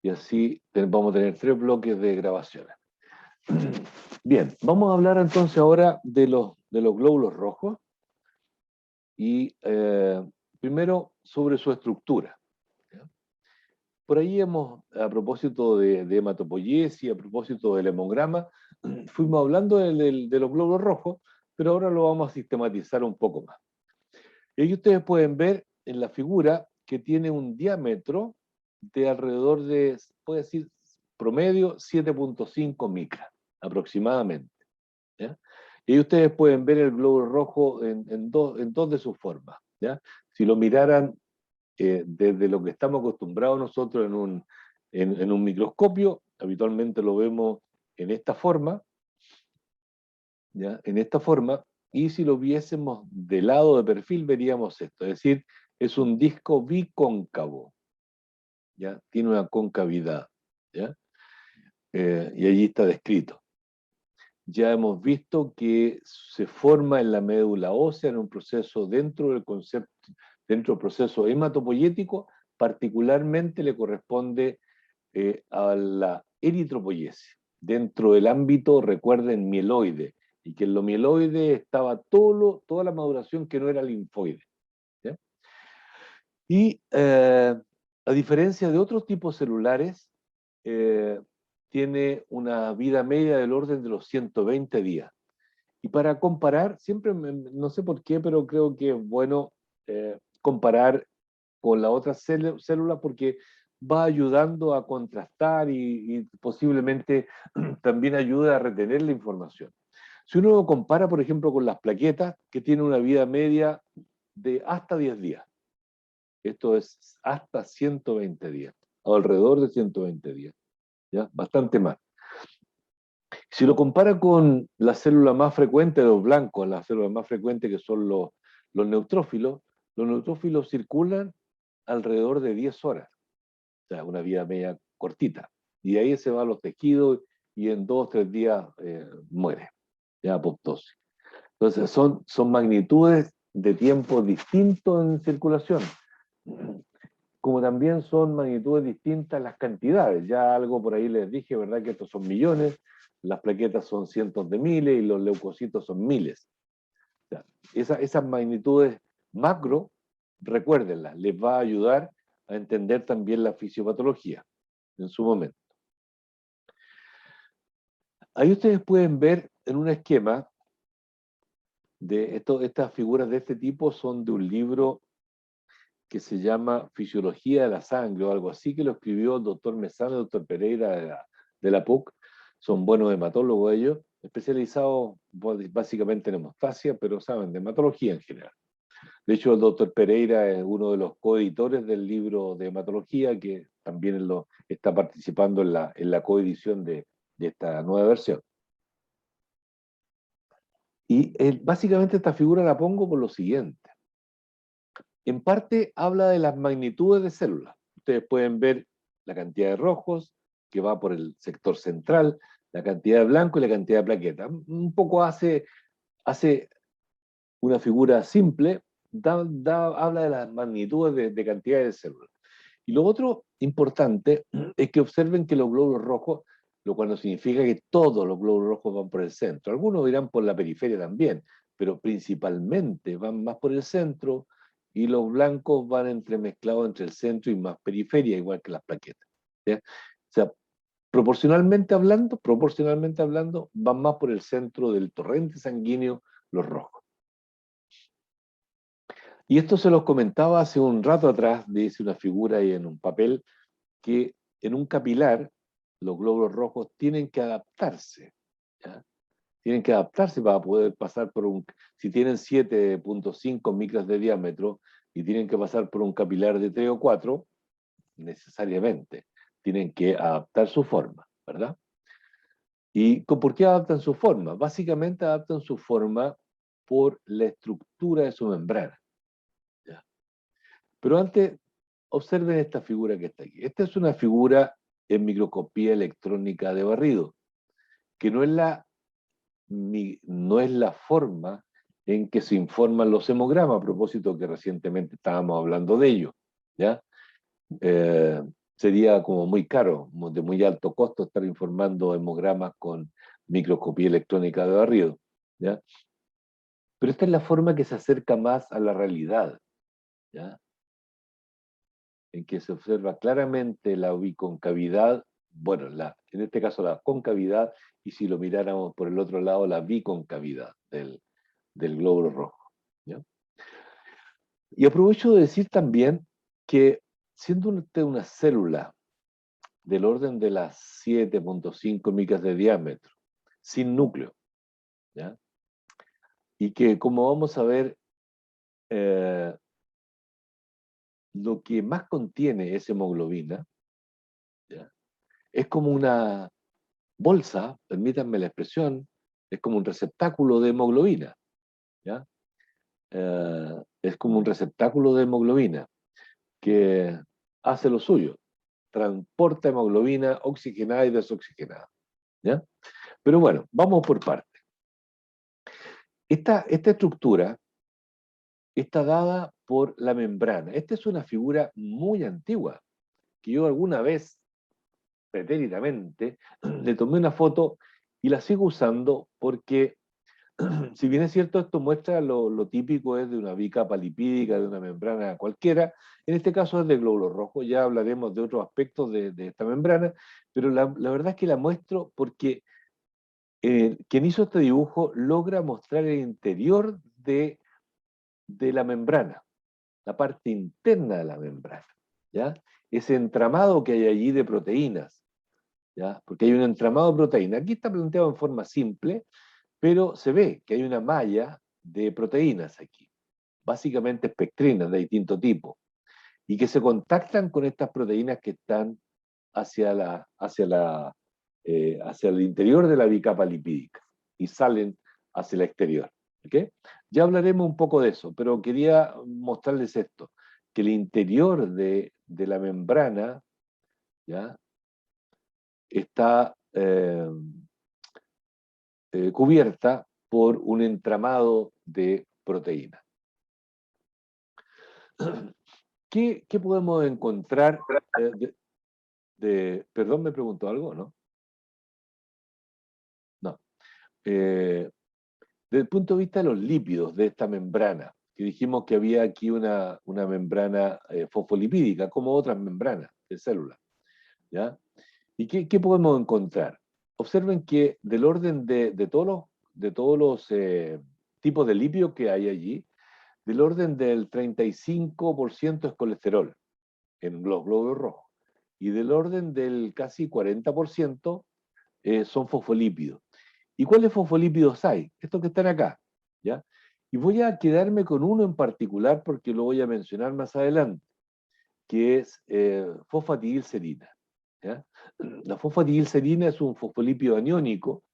y así vamos a tener 3 bloques de grabaciones. Bien, vamos a hablar entonces ahora de los glóbulos rojos y primero sobre su estructura. ¿Ya? Por ahí a propósito de hematopoiesis, a propósito del hemograma, fuimos hablando de los glóbulos rojos, pero ahora lo vamos a sistematizar un poco más. Y ahí ustedes pueden ver en la figura que tiene un diámetro de alrededor de, puede decir, promedio 7.5 micras, aproximadamente. ¿Ya? Y ahí ustedes pueden ver el glóbulo rojo en dos de sus formas. ¿Ya? Si lo miraran desde lo que estamos acostumbrados nosotros en un microscopio, habitualmente lo vemos en esta forma, ¿ya? En esta forma, y si lo viésemos de lado de perfil veríamos esto, es decir, es un disco bicóncavo, ¿ya? Tiene una concavidad, ¿ya? Y allí está descrito. Ya hemos visto que se forma en la médula ósea en un proceso dentro del proceso hematopoyético, particularmente le corresponde a la eritropoiesis, dentro del ámbito, recuerden, mieloide, y que en lo mieloide estaba toda la maduración que no era linfoide. ¿Ya? Y a diferencia de otros tipos celulares, tiene una vida media del orden de los 120 días. Y para comparar, siempre, no sé por qué, pero creo que es bueno comparar con la otra célula porque va ayudando a contrastar y posiblemente también ayuda a retener la información. Si uno lo compara, por ejemplo, con las plaquetas, que tienen una vida media de hasta 10 días, esto es hasta 120 días, o alrededor de 120 días, ¿ya? Bastante más. Si lo compara con la célula más frecuente de los blancos, la célula más frecuente que son los neutrófilos circulan alrededor de 10 horas, o sea, una vida media cortita. Y ahí se va a los tejidos y en 2 o 3 días muere, ya apoptosis. Entonces son magnitudes de tiempo distintos en circulación, como también son magnitudes distintas las cantidades. Ya algo por ahí les dije, ¿verdad? Que estos son millones, las plaquetas son cientos de miles y los leucocitos son miles. O sea, esas magnitudes macro, recuérdenlas, les va a ayudar a entender también la fisiopatología en su momento. Ahí ustedes pueden ver en un esquema estas figuras de este tipo son de un libro que se llama Fisiología de la Sangre o algo así, que lo escribió el doctor Mesana y el doctor Pereira de la PUC. Son buenos hematólogos ellos, especializados básicamente en hemostasia, pero saben de hematología en general. De hecho, el doctor Pereira es uno de los coeditores del libro de hematología, que también está participando en la coedición de esta nueva versión. Y básicamente esta figura la pongo por lo siguiente. En parte habla de las magnitudes de células. Ustedes pueden ver la cantidad de rojos que va por el sector central, la cantidad de blanco y la cantidad de plaquetas. Un poco hace una figura simple, habla de las magnitudes de cantidad de células. Y lo otro importante es que observen que los glóbulos rojos, lo cual no significa que todos los glóbulos rojos van por el centro. Algunos irán por la periferia también, pero principalmente van más por el centro y los blancos van entremezclados entre el centro y más periferia, igual que las plaquetas. ¿Ya? O sea, proporcionalmente hablando, van más por el centro del torrente sanguíneo los rojos. Y esto se los comentaba hace un rato atrás, dice una figura ahí en un papel, que en un capilar los glóbulos rojos tienen que adaptarse, ¿ya? Tienen que adaptarse para poder pasar si tienen 7.5 micras de diámetro y tienen que pasar por un capilar de 3 o 4, necesariamente tienen que adaptar su forma, ¿verdad? ¿Y por qué adaptan su forma? Básicamente adaptan su forma por la estructura de su membrana, ¿ya? Pero antes, observen esta figura que está aquí. Esta es una figura en microscopía electrónica de barrido, que no es la forma en que se informan los hemogramas, a propósito que recientemente estábamos hablando de ello, ¿ya? sería como muy caro, de muy alto costo estar informando hemogramas con microscopía electrónica de barrido, ¿ya? Pero esta es la forma que se acerca más a la realidad, ¿ya? En que se observa claramente la biconcavidad, bueno, en este caso la concavidad, y si lo miráramos por el otro lado, la biconcavidad del glóbulo rojo, ¿ya? Y aprovecho de decir también que siendo usted una célula del orden de las 7,5 micras de diámetro, sin núcleo, ¿ya? Y que, como vamos a ver, eh, lo que más contiene es hemoglobina, ¿ya? Es como una bolsa, permítanme la expresión, es como un receptáculo de hemoglobina, ¿ya? Es como un receptáculo de hemoglobina que hace lo suyo, transporta hemoglobina oxigenada y desoxigenada, ¿ya? Pero bueno, vamos por partes. Esta estructura está dada por la membrana. Esta es una figura muy antigua, que yo alguna vez, pretérитamente, le tomé una foto y la sigo usando porque, si bien es cierto, esto muestra lo típico es de una bicapa lipídica, de una membrana cualquiera, en este caso es de glóbulo rojo, ya hablaremos de otros aspectos de esta membrana, pero la verdad es que la muestro porque quien hizo este dibujo logra mostrar el interior de la membrana, la parte interna de la membrana, ¿ya? Ese entramado que hay allí de proteínas, ¿ya? Porque hay un entramado de proteínas. Aquí está planteado en forma simple, pero se ve que hay una malla de proteínas aquí, básicamente espectrinas de distinto tipo, y que se contactan con estas proteínas que están hacia el interior de la bicapa lipídica y salen hacia el exterior. ¿Okay? Ya hablaremos un poco de eso, pero quería mostrarles esto, que el interior de la membrana, ¿ya? Está cubierta por un entramado de proteínas. ¿Qué podemos encontrar perdón, me preguntó algo, ¿no? No. Desde el punto de vista de los lípidos de esta membrana, que dijimos que había aquí una membrana fosfolipídica, como otras membranas de células, ¿ya? ¿Y qué podemos encontrar? Observen que del orden de todos los tipos de lípidos que hay allí, del orden del 35% es colesterol en los glóbulos rojos, y del orden del casi 40% son fosfolípidos. ¿Y cuáles fosfolípidos hay? Estos que están acá, ¿ya? Y voy a quedarme con uno en particular porque lo voy a mencionar más adelante, que es fosfatidilcerina, ¿ya? La fosfatidilcerina es un fosfolípido aniónico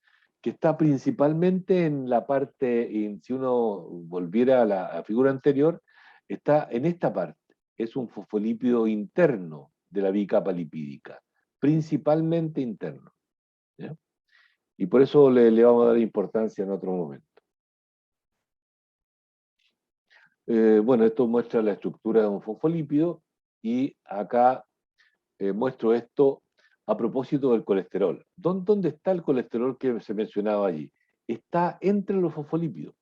que está principalmente en la parte, y si uno volviera a la figura anterior, está en esta parte. Es un fosfolípido interno de la bicapa lipídica, principalmente interno, ¿ya? Y por eso le vamos a dar importancia en otro momento. Bueno, esto muestra la estructura de un fosfolípido y acá muestro esto a propósito del colesterol. ¿Dónde está el colesterol que se mencionaba allí? Está entre los fosfolípidos,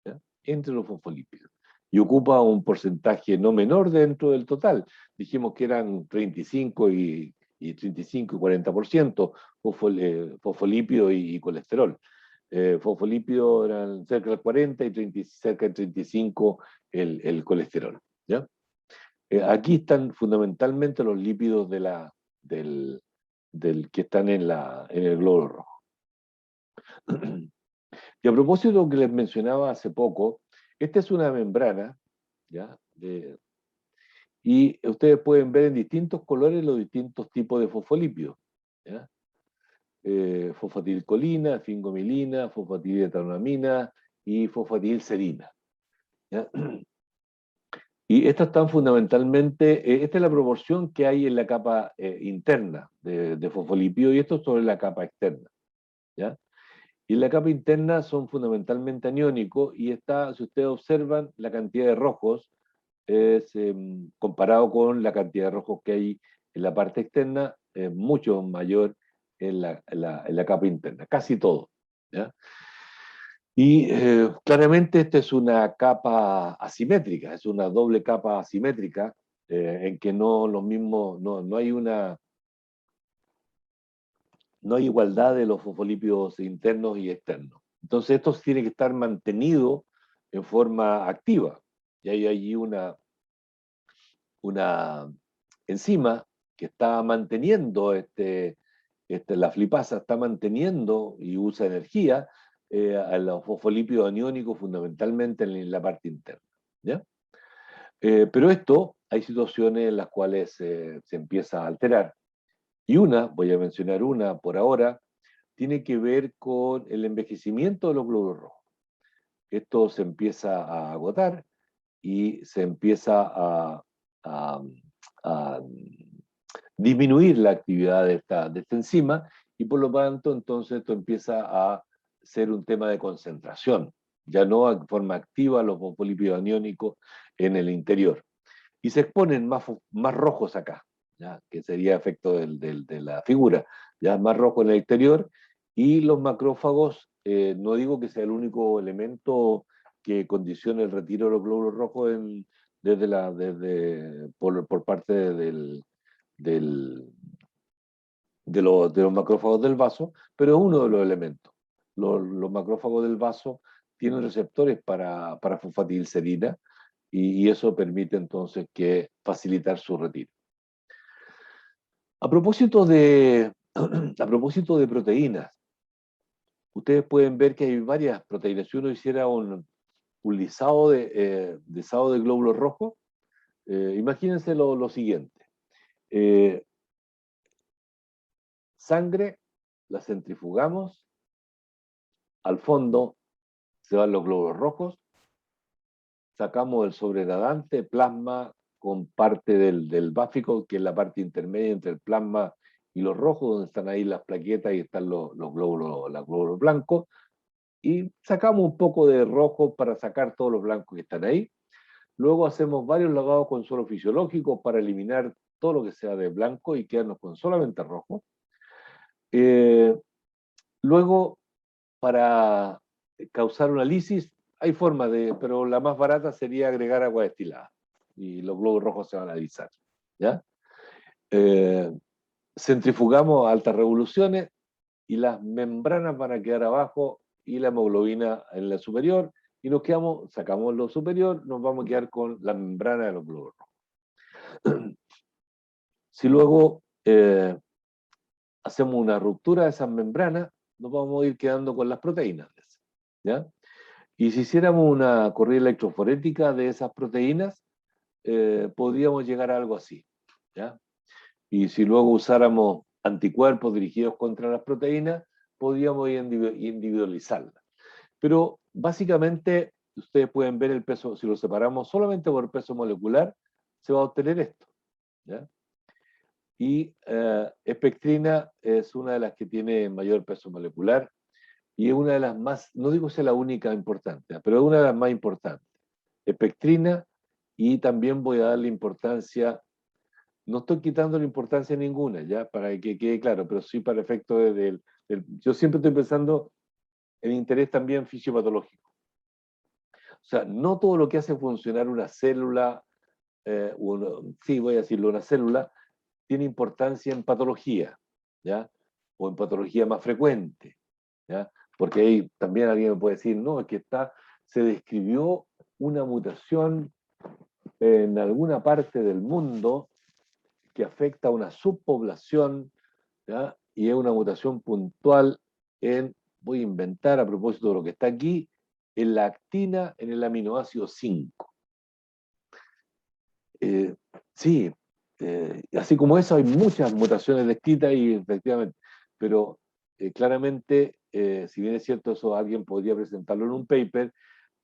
¿ya? Entre los fosfolípidos. Y ocupa un porcentaje no menor dentro del total. Dijimos que eran 35 y 35 y 40% fosfolípido y colesterol. Fosfolípidos eran cerca del 40 y cerca del 35 el colesterol, ¿ya? Aquí están fundamentalmente los lípidos del que están en el glóbulo rojo. Y a propósito de lo que les mencionaba hace poco, esta es una membrana, ¿ya? Y ustedes pueden ver en distintos colores los distintos tipos de fosfolípidos, ¿ya? Fosfatidilcolina, fingomilina, fosfatidiletoramina y fosfatidilcerina, ¿ya? Y estas están fundamentalmente, esta es la proporción que hay en la capa interna de fosfolípido y esto sobre la capa externa, ¿ya? Y en la capa interna son fundamentalmente aniónicos y está, si ustedes observan, la cantidad de rojos es comparado con la cantidad de rojos que hay en la parte externa, mucho mayor en la capa interna, casi todo, ¿ya? Y claramente esta es una capa asimétrica, es una doble capa asimétrica, en que no hay igualdad de los fosfolípidos internos y externos. Entonces esto tiene que estar mantenido en forma activa. Y hay allí una enzima que está manteniendo la flipasa está manteniendo y usa energía a los fosfolípidos aniónicos fundamentalmente en la parte interna, ¿ya? Pero hay situaciones en las cuales se empieza a alterar. Y voy a mencionar una por ahora, tiene que ver con el envejecimiento de los glóbulos rojos. Esto se empieza a agotar y se empieza a, a disminuir la actividad de esta enzima, y por lo tanto entonces esto empieza a ser un tema de concentración, ya no de forma activa los fosfolípidos aniónicos en el interior. Y se exponen más rojos acá, ¿ya? Que sería efecto de la figura, ya más rojo en el exterior, y los macrófagos, no digo que sea el único elemento que condicione el retiro de los glóbulos rojos por parte del, de los macrófagos del vaso, pero es uno de los elementos. Los macrófagos del vaso tienen receptores para fosfatidilcerina, y eso permite entonces facilitar su retiro. A propósito de proteínas, ustedes pueden ver que hay varias proteínas. Si uno hiciera un lisado de glóbulos rojos, imagínense lo siguiente. Sangre, la centrifugamos, al fondo se van los glóbulos rojos, sacamos el sobrenadante plasma con parte del báfico, que es la parte intermedia entre el plasma y los rojos, donde están ahí las plaquetas y están los glóbulos blancos, y sacamos un poco de rojo para sacar todos los blancos que están ahí. Luego hacemos varios lavados con suero fisiológico para eliminar todo lo que sea de blanco y quedarnos con solamente rojo. Luego, para causar una lisis, hay forma pero la más barata sería agregar agua destilada y los glóbulos rojos se van a alisar, ¿ya? Centrifugamos a altas revoluciones y las membranas van a quedar abajo y la hemoglobina en la superior, y sacamos lo superior, nos vamos a quedar con la membrana de los glóbulos rojos. Si luego hacemos una ruptura de esas membranas, nos vamos a ir quedando con las proteínas, ¿ya? Y si hiciéramos una corrida electroforética de esas proteínas, podríamos llegar a algo así, ¿ya? Y si luego usáramos anticuerpos dirigidos contra las proteínas, podríamos individualizarlas. Pero básicamente, ustedes pueden ver el peso, si lo separamos solamente por peso molecular, se va a obtener esto, ¿ya? Y espectrina es una de las que tiene mayor peso molecular, y es una de las más, no digo sea la única importante, pero es una de las más importantes. Espectrina, y también voy a darle importancia, no estoy quitando la importancia ninguna, ya, para que quede claro, pero sí para efecto yo siempre estoy pensando en interés también fisiopatológico. O sea, no todo lo que hace funcionar una célula, sí, voy a decirlo, una célula, tiene importancia en patología, ¿ya? O en patología más frecuente, ¿ya? Porque ahí también alguien me puede decir, no, es que se describió una mutación en alguna parte del mundo que afecta a una subpoblación, ¿ya? Y es una mutación puntual voy a inventar a propósito de lo que está aquí, en la actina, en el aminoácido 5. Sí, así como eso hay muchas mutaciones descritas y efectivamente, pero claramente, si bien es cierto eso alguien podría presentarlo en un paper,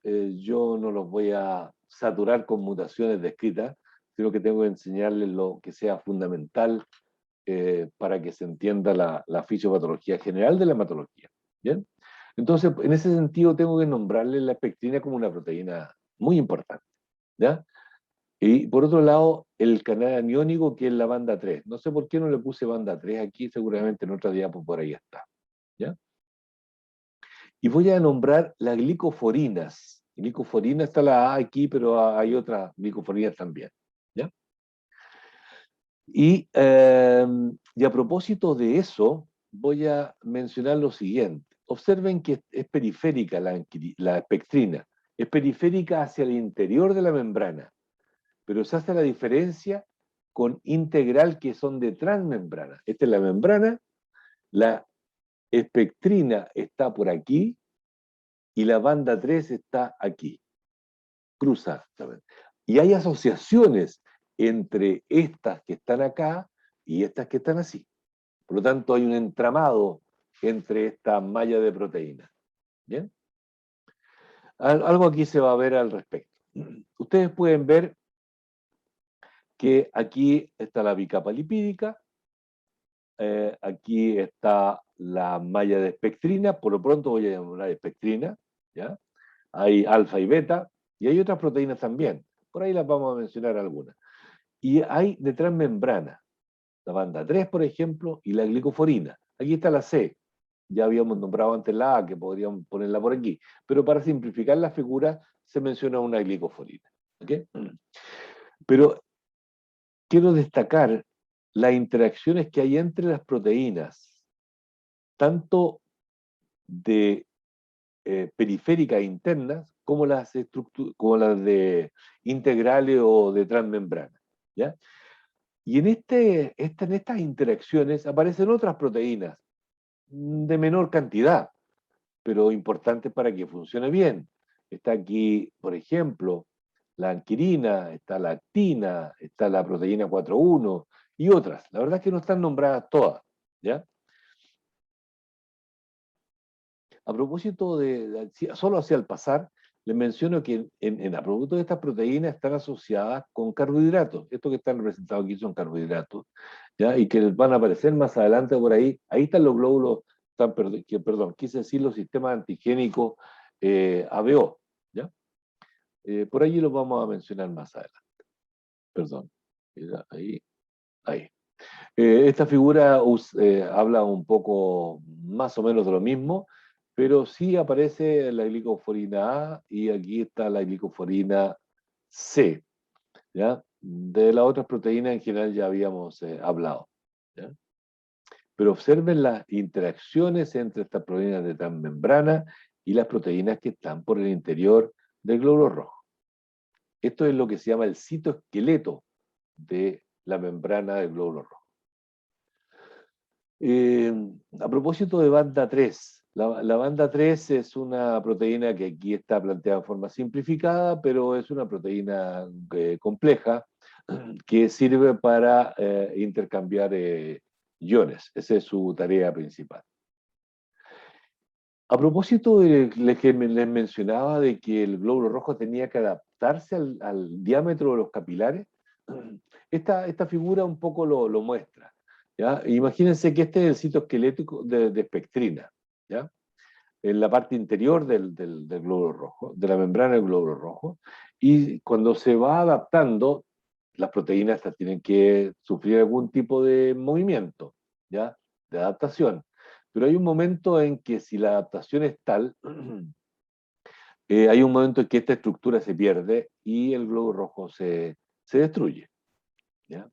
yo no los voy a saturar con mutaciones descritas, sino que tengo que enseñarles lo que sea fundamental para que se entienda la fisiopatología general de la hematología. ¿Bien? Entonces, en ese sentido, tengo que nombrarle la espectrina como una proteína muy importante, ¿ya? Y por otro lado, el canal aniónico, que es la banda 3. No sé por qué no le puse banda 3 aquí, seguramente en otra diapo por ahí está. ¿Ya? Y voy a nombrar las glicoforinas. Glicoforina está la A aquí, pero hay otras glicoforinas también. ¿Ya? Y a propósito de eso, voy a mencionar lo siguiente. Observen que es periférica la espectrina. Es periférica hacia el interior de la membrana, pero se hace la diferencia con integral que son de transmembrana. Esta es la membrana, la espectrina está por aquí y la banda 3 está aquí, cruza. Y hay asociaciones entre estas que están acá y estas que están así. Por lo tanto, hay un entramado entre esta malla de proteínas. ¿Bien? Algo aquí se va a ver al respecto. Ustedes pueden ver que aquí está la bicapa lipídica, aquí está la malla de espectrina, por lo pronto voy a llamar espectrina, ¿ya? Hay alfa y beta, y hay otras proteínas también, por ahí las vamos a mencionar algunas. Y hay detrás membrana, la banda 3, por ejemplo, y la glicoforina. Aquí está la C, ya habíamos nombrado antes la A, que podríamos ponerla por aquí, pero para simplificar la figura se menciona una glicoforina. ¿Okay? Pero quiero destacar las interacciones que hay entre las proteínas, tanto de periféricas internas como las de integrales o de transmembrana. ¿Ya? Y en estas interacciones aparecen otras proteínas de menor cantidad, pero importantes para que funcione bien. Está aquí, por ejemplo, la anquirina, está la actina, está la proteína 4.1 y otras. La verdad es que no están nombradas todas, ¿ya? A propósito solo hacia el pasar, les menciono que a propósito de estas proteínas están asociadas con carbohidratos. Estos que están representados aquí son carbohidratos, ¿ya? Y que van a aparecer más adelante por ahí. Ahí están los glóbulos, perdón, quise decir los sistemas antigénicos ABO, ¿ya? Por allí los vamos a mencionar más adelante. Perdón. Ahí, ahí. Esta figura habla un poco más o menos de lo mismo, pero sí aparece la glicoforina A y aquí está la glicoforina C, ¿ya? De las otras proteínas en general ya habíamos hablado, ¿ya? Pero observen las interacciones entre estas proteínas de transmembrana y las proteínas que están por el interior del glóbulo rojo. Esto es lo que se llama el citoesqueleto de la membrana del glóbulo rojo. Eh, a propósito de banda 3, la banda 3 es una proteína que aquí está planteada en forma simplificada, pero es una proteína compleja que sirve para intercambiar iones. Esa es su tarea principal. A propósito de que les mencionaba de que el glóbulo rojo tenía que adaptarse al diámetro de los capilares, esta figura un poco lo muestra. ¿Ya? Imagínense que este es el sitio esquelético de espectrina, ¿ya? En la parte interior del glóbulo rojo, de la membrana del glóbulo rojo, y cuando se va adaptando, las proteínas estas tienen que sufrir algún tipo de movimiento, ¿ya? De adaptación. Pero hay un momento en que si la adaptación es tal, hay un momento en que esta estructura se pierde y el glóbulo rojo se destruye, ¿ya?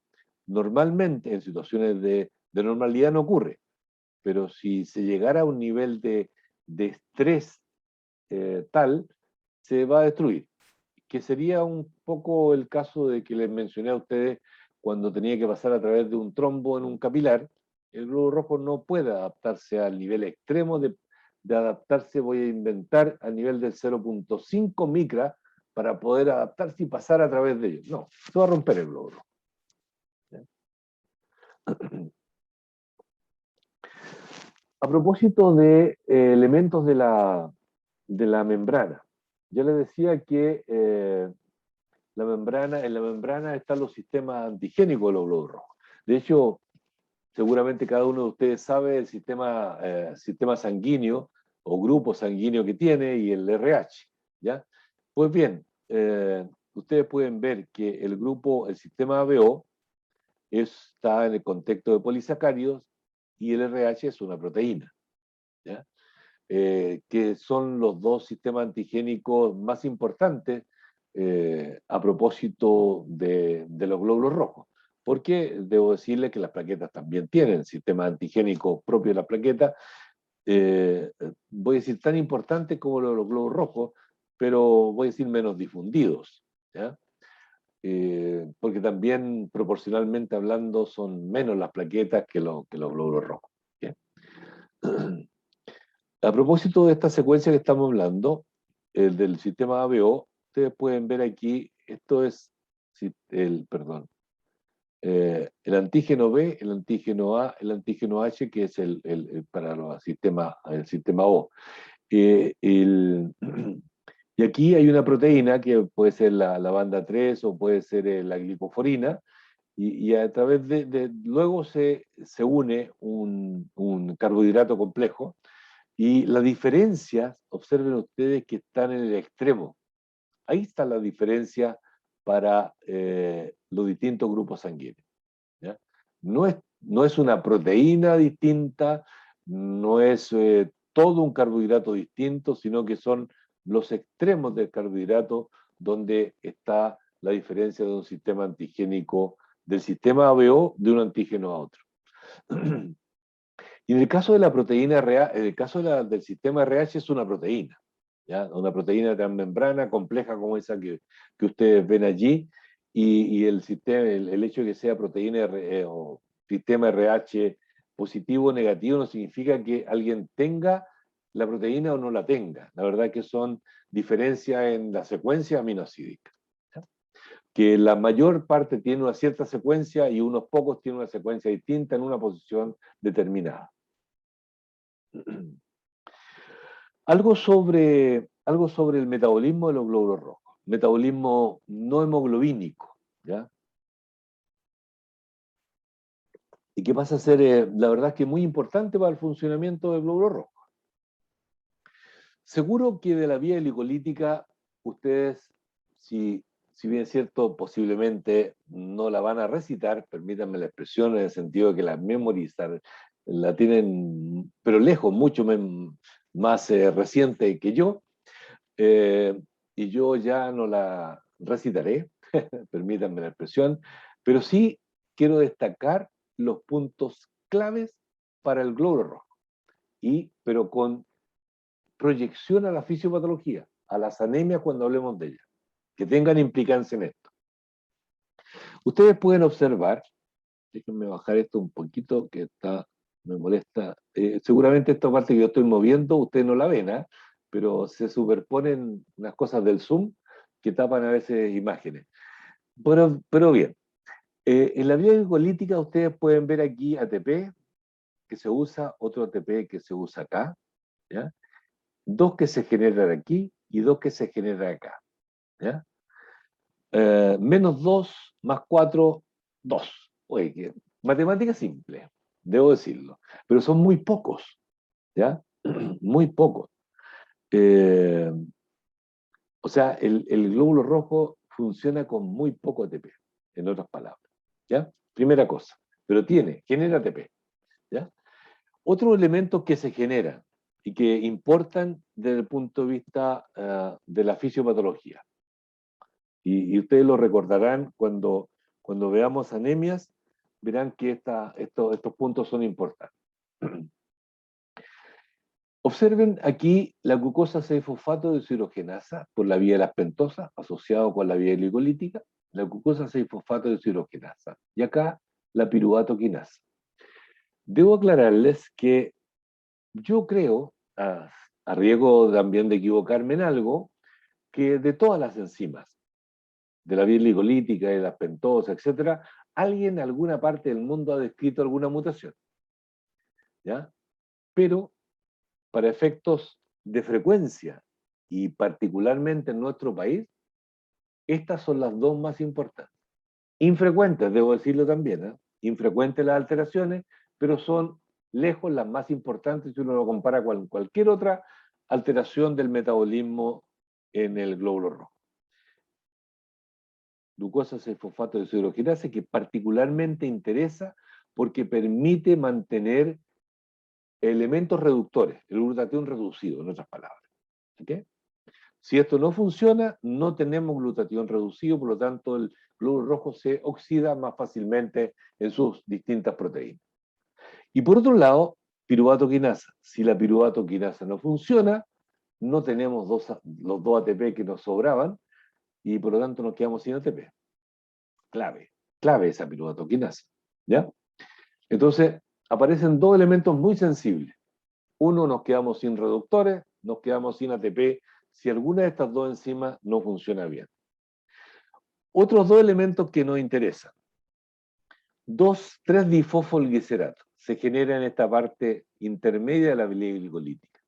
Normalmente en situaciones de normalidad no ocurre, pero si se llegara a un nivel de estrés tal, se va a destruir. Que sería un poco el caso de que les mencioné a ustedes cuando tenía que pasar a través de un trombo en un capilar. El glóbulo rojo no puede adaptarse al nivel extremo de adaptarse, voy a inventar, al nivel del 0.5 micra para poder adaptarse y pasar a través de ellos. No, se va a romper el glóbulo rojo. A propósito de elementos de la membrana, yo les decía que en la membrana están los sistemas antigénicos de los glóbulos rojos. De hecho, seguramente cada uno de ustedes sabe el sistema sanguíneo o grupo sanguíneo que tiene y el RH, ¿ya? Pues bien, ustedes pueden ver que el sistema ABO está en el contexto de polisacáridos y el RH es una proteína, ¿ya? Que son los dos sistemas antigénicos más importantes a propósito de los glóbulos rojos. Porque debo decirle que las plaquetas también tienen sistemas antigénicos propios de las plaquetas, voy a decir tan importantes como los glóbulos rojos, pero voy a decir menos difundidos, ¿ya? Porque también proporcionalmente hablando son menos las plaquetas que los glóbulos rojos. ¿Bien? A propósito de esta secuencia que estamos hablando, el del sistema ABO, ustedes pueden ver aquí, esto es perdón, el antígeno B, el antígeno A, el antígeno H, que es para el sistema O. Y aquí hay una proteína que puede ser la banda 3 o puede ser la glicoforina, y a través luego se une un carbohidrato complejo, y las diferencias, observen ustedes que están en el extremo. Ahí está la diferencia para los distintos grupos sanguíneos, ¿ya? No es una proteína distinta, no es todo un carbohidrato distinto, sino que son los extremos del carbohidrato donde está la diferencia de un sistema antigénico, del sistema ABO de un antígeno a otro. Y en el caso de la proteína RH, en el caso del sistema RH es una proteína, ¿ya? Una proteína transmembrana compleja como esa que ustedes ven allí, y el hecho de que sea proteína o sistema RH positivo o negativo no significa que alguien tenga la proteína o no la tenga. La verdad que son diferencias en la secuencia aminoácidica, ¿ya? Que la mayor parte tiene una cierta secuencia y unos pocos tienen una secuencia distinta en una posición determinada. Algo sobre el metabolismo de los glóbulos rojos. Metabolismo no hemoglobínico, ¿ya? Y que pasa a ser, la verdad, que muy importante para el funcionamiento del glóbulo rojo. Seguro que de la vía glicolítica, ustedes, si bien es cierto, posiblemente no la van a recitar, permítanme la expresión en el sentido de que la memorizan, la tienen, pero lejos, mucho más reciente que yo, eh, y yo ya no la recitaré, permítanme la expresión, pero sí quiero destacar los puntos claves para el glóbulo rojo, pero con proyección a la fisiopatología, a las anemias cuando hablemos de ellas, que tengan implicancia en esto. Ustedes pueden observar, déjenme bajar esto un poquito, me molesta, seguramente esta parte que yo estoy moviendo, ustedes no la ven, ¿eh? Pero se superponen unas cosas del Zoom que tapan a veces imágenes. Pero bien, en la vía glicolítica ustedes pueden ver aquí ATP que se usa, otro ATP que se usa acá, ¿ya? Dos que se generan aquí y dos que se generan acá, ¿ya? Menos 2 más 4, 2. Oye, matemática simple, debo decirlo, pero son muy pocos, ¿ya? Muy pocos. Eh, o sea, el glóbulo rojo funciona con muy poco ATP, en otras palabras, ¿ya? Primera cosa, pero genera ATP, ¿ya? Otros elementos que se generan y que importan desde el punto de vista de la fisiopatología. Y ustedes lo recordarán cuando veamos anemias, verán que estos puntos son importantes. Observen aquí la glucosa 6-fosfato de deshidrogenasa por la vía de las pentosas, asociado con la vía glicolítica, la glucosa 6-fosfato de deshidrogenasa. Y acá la piruvato quinasa. Debo aclararles que yo creo, a riesgo también de equivocarme en algo, que de todas las enzimas, de la vía glicolítica, de las pentosas, etcétera, alguien en alguna parte del mundo ha descrito alguna mutación, ¿ya? Pero para efectos de frecuencia y particularmente en nuestro país, estas son las dos más importantes. Infrecuentes, debo decirlo también, ¿eh? Infrecuentes las alteraciones, pero son lejos las más importantes si uno lo compara con cualquier otra alteración del metabolismo en el glóbulo rojo. glucosa 6-fosfato deshidrogenasa, que particularmente interesa porque permite mantener elementos reductores, el glutatión reducido, en otras palabras. ¿Okay? Si esto no funciona, no tenemos glutatión reducido, por lo tanto el glóbulo rojo se oxida más fácilmente en sus distintas proteínas. Y por otro lado, piruvato quinasa. Si la piruvato quinasa no funciona, no tenemos los dos ATP que nos sobraban y por lo tanto nos quedamos sin ATP. Clave esa piruvato quinasa. ¿Ya? Entonces, aparecen dos elementos muy sensibles. Uno, nos quedamos sin reductores, nos quedamos sin ATP si alguna de estas dos enzimas no funciona bien. Otros dos elementos que nos interesan. 2,3-difosfolglicerato se genera en esta parte intermedia de la vía glicolítica.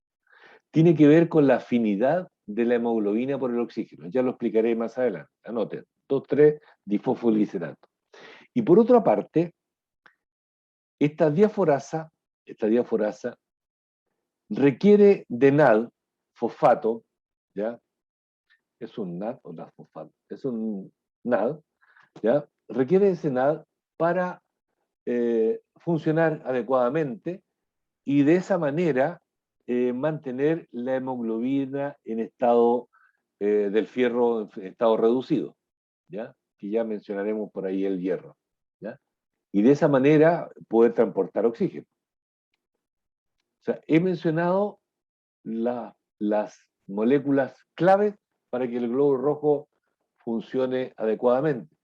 Tiene que ver con la afinidad de la hemoglobina por el oxígeno. Ya lo explicaré más adelante. Anoten, 2,3-difosfolglicerato. Y por otra parte, esta diaforasa requiere de NAD, fosfato, ¿ya? Es un NAD o NAD fosfato, es un NAD, ¿ya? Requiere ese NAD para funcionar adecuadamente y de esa manera mantener la hemoglobina en estado del fierro en estado reducido, ¿ya? Que ya mencionaremos por ahí el hierro, ¿ya? Y de esa manera poder transportar oxígeno. O sea, he mencionado las moléculas claves para que el glóbulo rojo funcione adecuadamente.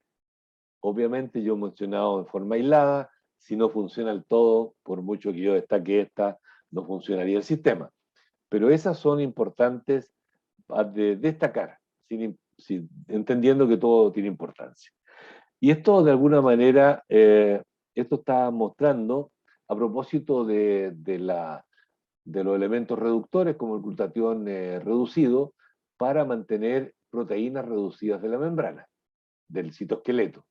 Obviamente yo he mencionado en forma aislada, si no funciona el todo, por mucho que yo destaque esta, no funcionaría el sistema. Pero esas son importantes de destacar, entendiendo que todo tiene importancia. Y esto de alguna manera, esto está mostrando, a propósito de los elementos reductores como el glutatión reducido, para mantener proteínas reducidas de la membrana, del citoesqueleto.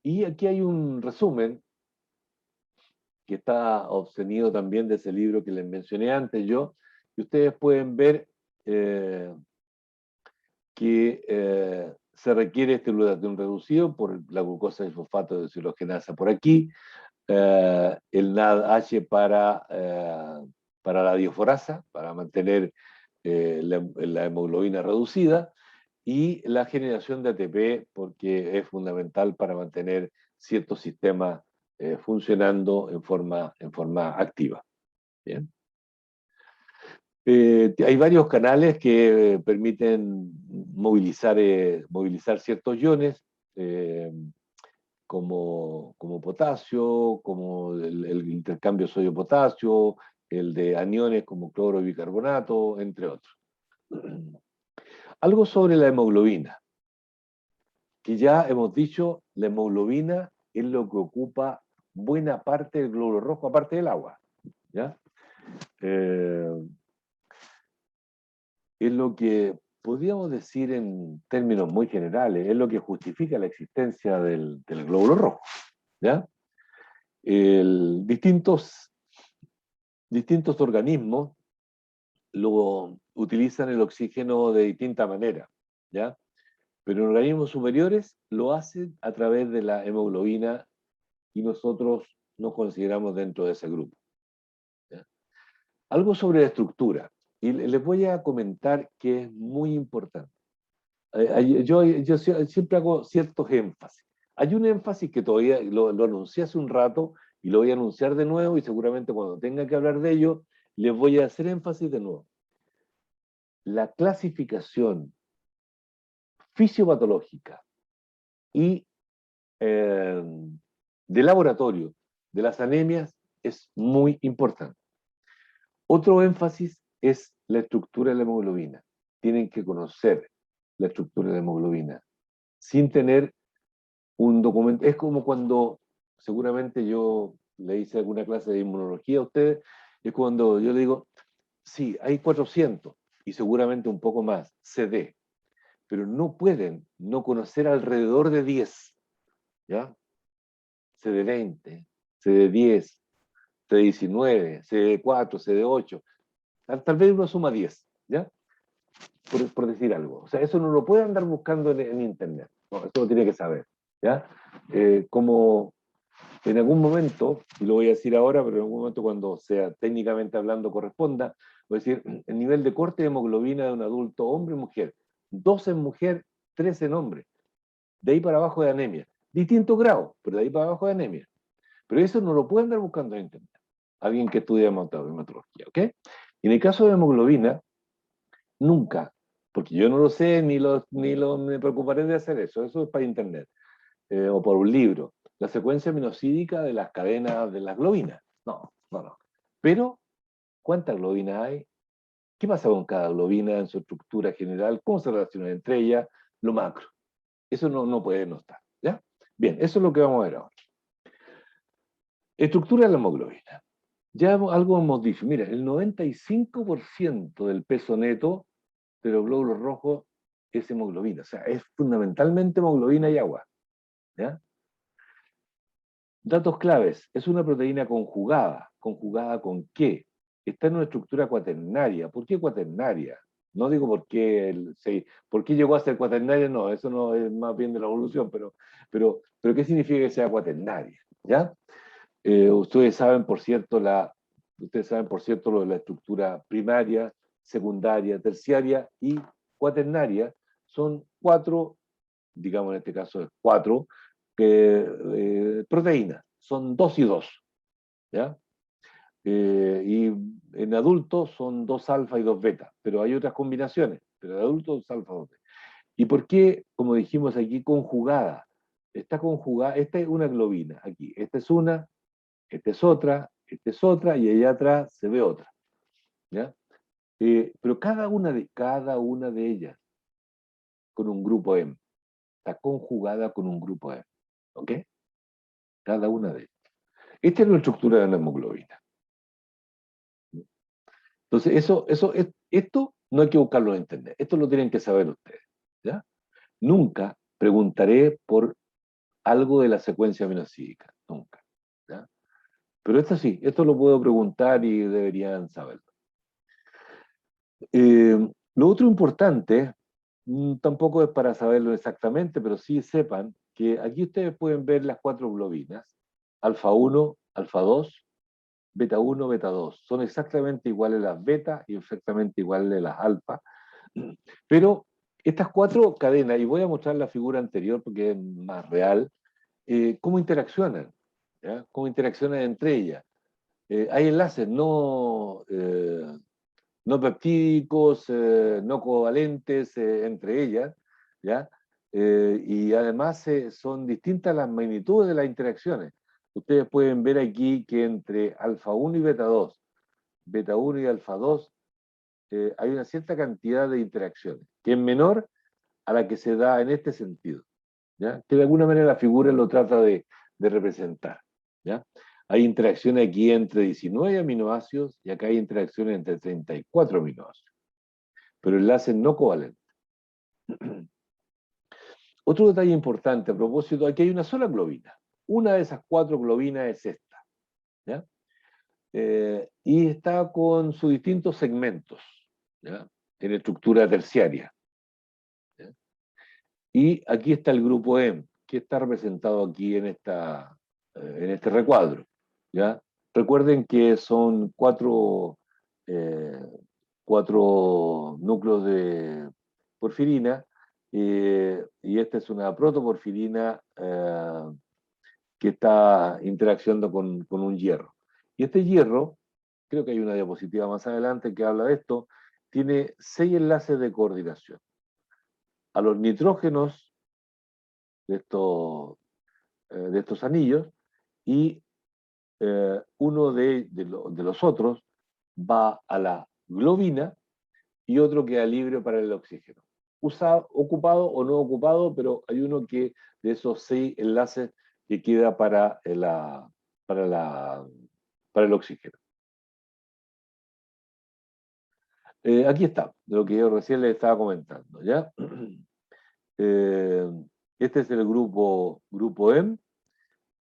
Y aquí hay un resumen que está obtenido también de ese libro que les mencioné antes yo, y ustedes pueden ver que se requiere este glutatión reducido por la glucosa de fosfato de deshidrogenasa por aquí, el NADH para la dioforasa, para mantener la hemoglobina reducida, y la generación de ATP, porque es fundamental para mantener ciertos sistemas funcionando en forma activa. ¿Bien? Hay varios canales que permiten movilizar ciertos iones, como potasio, como el intercambio sodio-potasio, el de aniones como cloro y bicarbonato, entre otros. Algo sobre la hemoglobina, que ya hemos dicho, la hemoglobina es lo que ocupa buena parte del glóbulo rojo, aparte del agua. ¿Ya? Es lo que podríamos decir en términos muy generales, es lo que justifica la existencia del glóbulo rojo. ¿Ya? Distintos organismos utilizan el oxígeno de distinta manera, ¿ya? Pero en organismos superiores lo hacen a través de la hemoglobina y nosotros nos consideramos dentro de ese grupo. ¿Ya? Algo sobre la estructura, y les voy a comentar que es muy importante. Yo siempre hago ciertos énfasis. Hay un énfasis que todavía lo anuncié hace un rato y lo voy a anunciar de nuevo, y seguramente cuando tenga que hablar de ello, les voy a hacer énfasis de nuevo. La clasificación fisiopatológica y de laboratorio de las anemias es muy importante. Otro énfasis es la estructura de la hemoglobina. Tienen que conocer la estructura de la hemoglobina sin tener un documento. Es como cuando seguramente yo le hice alguna clase de inmunología a ustedes, es cuando yo le digo, sí, hay 400 y seguramente un poco más, CD, pero no pueden no conocer alrededor de 10, ¿ya? CD20, CD10, CD19, CD4, CD8, tal vez uno suma 10, ¿ya? por decir algo. O sea, eso no lo puede andar buscando en Internet. No, eso lo tiene que saber. ¿Ya? Como en algún momento, y lo voy a decir ahora, pero en algún momento cuando sea técnicamente hablando corresponda, voy a decir el nivel de corte de hemoglobina de un adulto hombre o mujer. 2 en mujer, 3 en hombre. De ahí para abajo de anemia. Distintos grados, pero de ahí para abajo de anemia. Pero eso no lo puede andar buscando en Internet. Alguien que estudia hematología, ¿ok? Y en el caso de hemoglobina, nunca, porque yo no lo sé ni me preocuparé de hacer eso es para Internet, o por un libro, la secuencia aminosídica de las cadenas de las globinas. No, no, no. Pero, ¿cuántas globinas hay? ¿Qué pasa con cada globina en su estructura general? ¿Cómo se relacionan entre ellas? Lo macro. Eso no puede no estar. ¿Ya? Bien, eso es lo que vamos a ver ahora. Estructura de la hemoglobina. Algo hemos dicho. Mira, el 95% del peso neto de los glóbulos rojos es hemoglobina. O sea, es fundamentalmente hemoglobina y agua. ¿Ya? Datos claves. Es una proteína conjugada. ¿Conjugada con qué? Está en una estructura cuaternaria. ¿Por qué cuaternaria? No digo por qué llegó a ser cuaternaria, no, eso no es más bien de la evolución, pero ¿qué significa que sea cuaternaria? ¿Ya? Ustedes saben, por cierto, lo de la estructura primaria, secundaria, terciaria y cuaternaria. Son 4, digamos en este caso es 4, proteínas. Son 2 y 2. ¿Ya? Y en adultos son 2 alfa y 2 beta, pero hay otras combinaciones, pero en adultos 2 alfa y 2 beta. ¿Y por qué, como dijimos aquí, conjugada? Está conjugada, esta es una globina aquí, esta es una, esta es otra, y allá atrás se ve otra. ¿Ya? Pero cada una de ellas con un grupo M, está conjugada con un grupo M. ¿Ok? Cada una de ellas. Esta es la estructura de la hemoglobina. Entonces, esto no hay que buscarlo en Internet, esto lo tienen que saber ustedes. ¿Ya? Nunca preguntaré por algo de la secuencia aminosídica, nunca. ¿Ya? Pero esto sí, esto lo puedo preguntar y deberían saberlo. Lo otro importante, tampoco es para saberlo exactamente, pero sí sepan que aquí ustedes pueden ver las 4 globinas, alfa 1, alfa 2, beta 1, beta 2. Son exactamente iguales las beta y exactamente iguales las alfa. Pero estas 4 cadenas, y voy a mostrar la figura anterior porque es más real, cómo interaccionan, ¿ya? Cómo interaccionan entre ellas. Hay enlaces no peptídicos, no covalentes entre ellas, ¿ya? Y además son distintas las magnitudes de las interacciones. Ustedes pueden ver aquí que entre alfa 1 y beta 2, beta 1 y alfa 2, hay una cierta cantidad de interacciones, que es menor a la que se da en este sentido, ¿ya? Que de alguna manera la figura lo trata de representar, ¿ya? Hay interacciones aquí entre 19 aminoácidos y acá hay interacciones entre 34 aminoácidos, pero enlaces no covalentes. Otro detalle importante a propósito, aquí hay una sola globina. Una de esas 4 globinas es esta, ¿ya? Y está con sus distintos segmentos, ¿ya? En estructura terciaria, ¿ya? Y aquí está el grupo M, que está representado aquí en este recuadro, ¿ya? Recuerden que son 4 núcleos de porfirina, y esta es una protoporfirina que está interaccionando con un hierro. Y este hierro, creo que hay una diapositiva más adelante que habla de esto, tiene 6 enlaces de coordinación. A los nitrógenos de estos anillos, y uno de los otros va a la globina y otro queda libre para el oxígeno. Ocupado o no ocupado, pero hay uno que de esos 6 enlaces que queda para, la, para el oxígeno. Aquí está, lo que yo recién les estaba comentando, ¿ya? Este es el grupo M.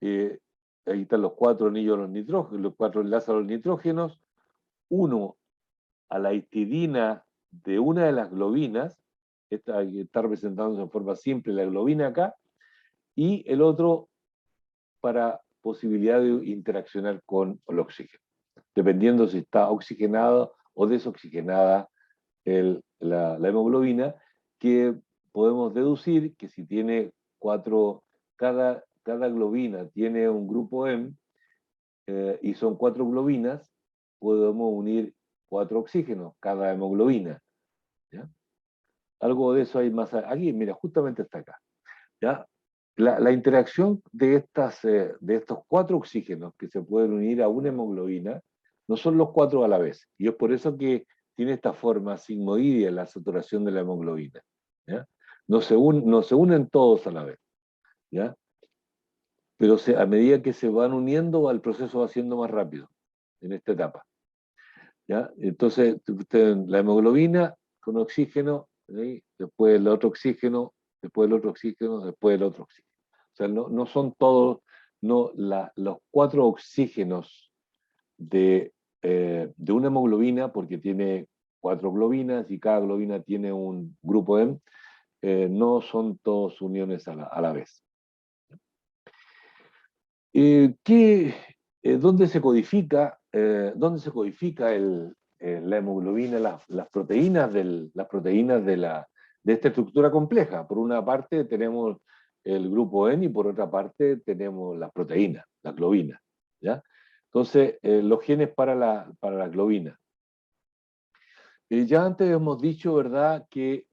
Ahí están los 4 anillos los nitrógenos, los 4 enlaces a los nitrógenos, uno a la histidina de una de las globinas, esta está representándose en forma simple la globina acá, y el otro para posibilidad de interaccionar con el oxígeno, dependiendo si está oxigenada o desoxigenada la hemoglobina, que podemos deducir que si tiene cada globina tiene un grupo M, y son 4 globinas, podemos unir 4 oxígenos, cada hemoglobina. ¿Ya? Algo de eso hay más aquí, mira, justamente está acá. ¿Ya? La interacción de estos 4 oxígenos que se pueden unir a una hemoglobina no son los 4 a la vez. Y es por eso que tiene esta forma sigmoidea la saturación de la hemoglobina. ¿Ya? No se unen todos a la vez. ¿Ya? Pero a medida que se van uniendo, el proceso va siendo más rápido en esta etapa. ¿Ya? Entonces, la hemoglobina con oxígeno, ¿sí? Después el otro oxígeno, después el otro oxígeno, después el otro oxígeno. O sea, no son todos, los 4 oxígenos de una hemoglobina, porque tiene 4 globinas y cada globina tiene un grupo M, no son todos uniones a la vez. ¿Dónde se codifica, la hemoglobina, las proteínas, de esta estructura compleja? Por una parte tenemos el grupo N y por otra parte tenemos las proteínas, las globinas. ¿Ya? Entonces, los genes para la globina. Ya antes hemos dicho, ¿verdad?, que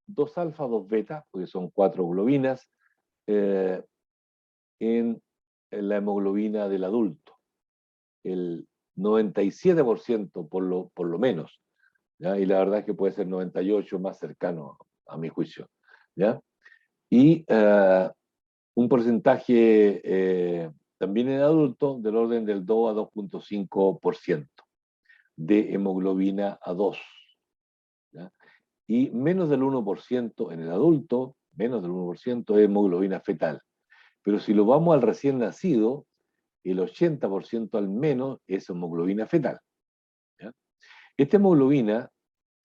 2 alfa, 2 beta, porque son 4 globinas, en la hemoglobina del adulto. El 97% por lo menos. ¿Ya? Y la verdad es que puede ser 98% más cercano a mi juicio. ¿Ya? Y un porcentaje también en adulto del orden del 2 a 2,5% de hemoglobina A2. ¿Ya? Y menos del 1% en el adulto, menos del 1% es hemoglobina fetal. Pero si lo vamos al recién nacido, el 80% al menos es hemoglobina fetal. ¿Ya? Esta hemoglobina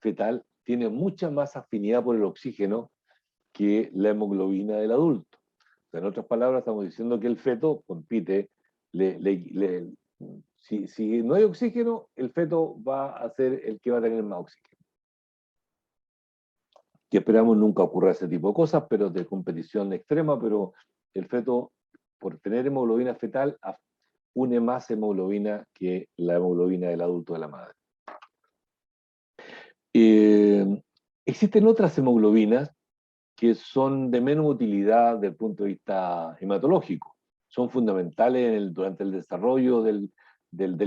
fetal tiene mucha más afinidad por el oxígeno que la hemoglobina del adulto. O sea, en otras palabras, estamos diciendo que el feto compite, si no hay oxígeno, el feto va a ser el que va a tener más oxígeno. Que esperamos nunca ocurra ese tipo de cosas, pero de competición extrema, pero el feto, por tener hemoglobina fetal, une más hemoglobina que la hemoglobina del adulto de la madre. Existen otras hemoglobinas que son de menos utilidad desde el punto de vista hematológico. ¿Son fundamentales durante el desarrollo del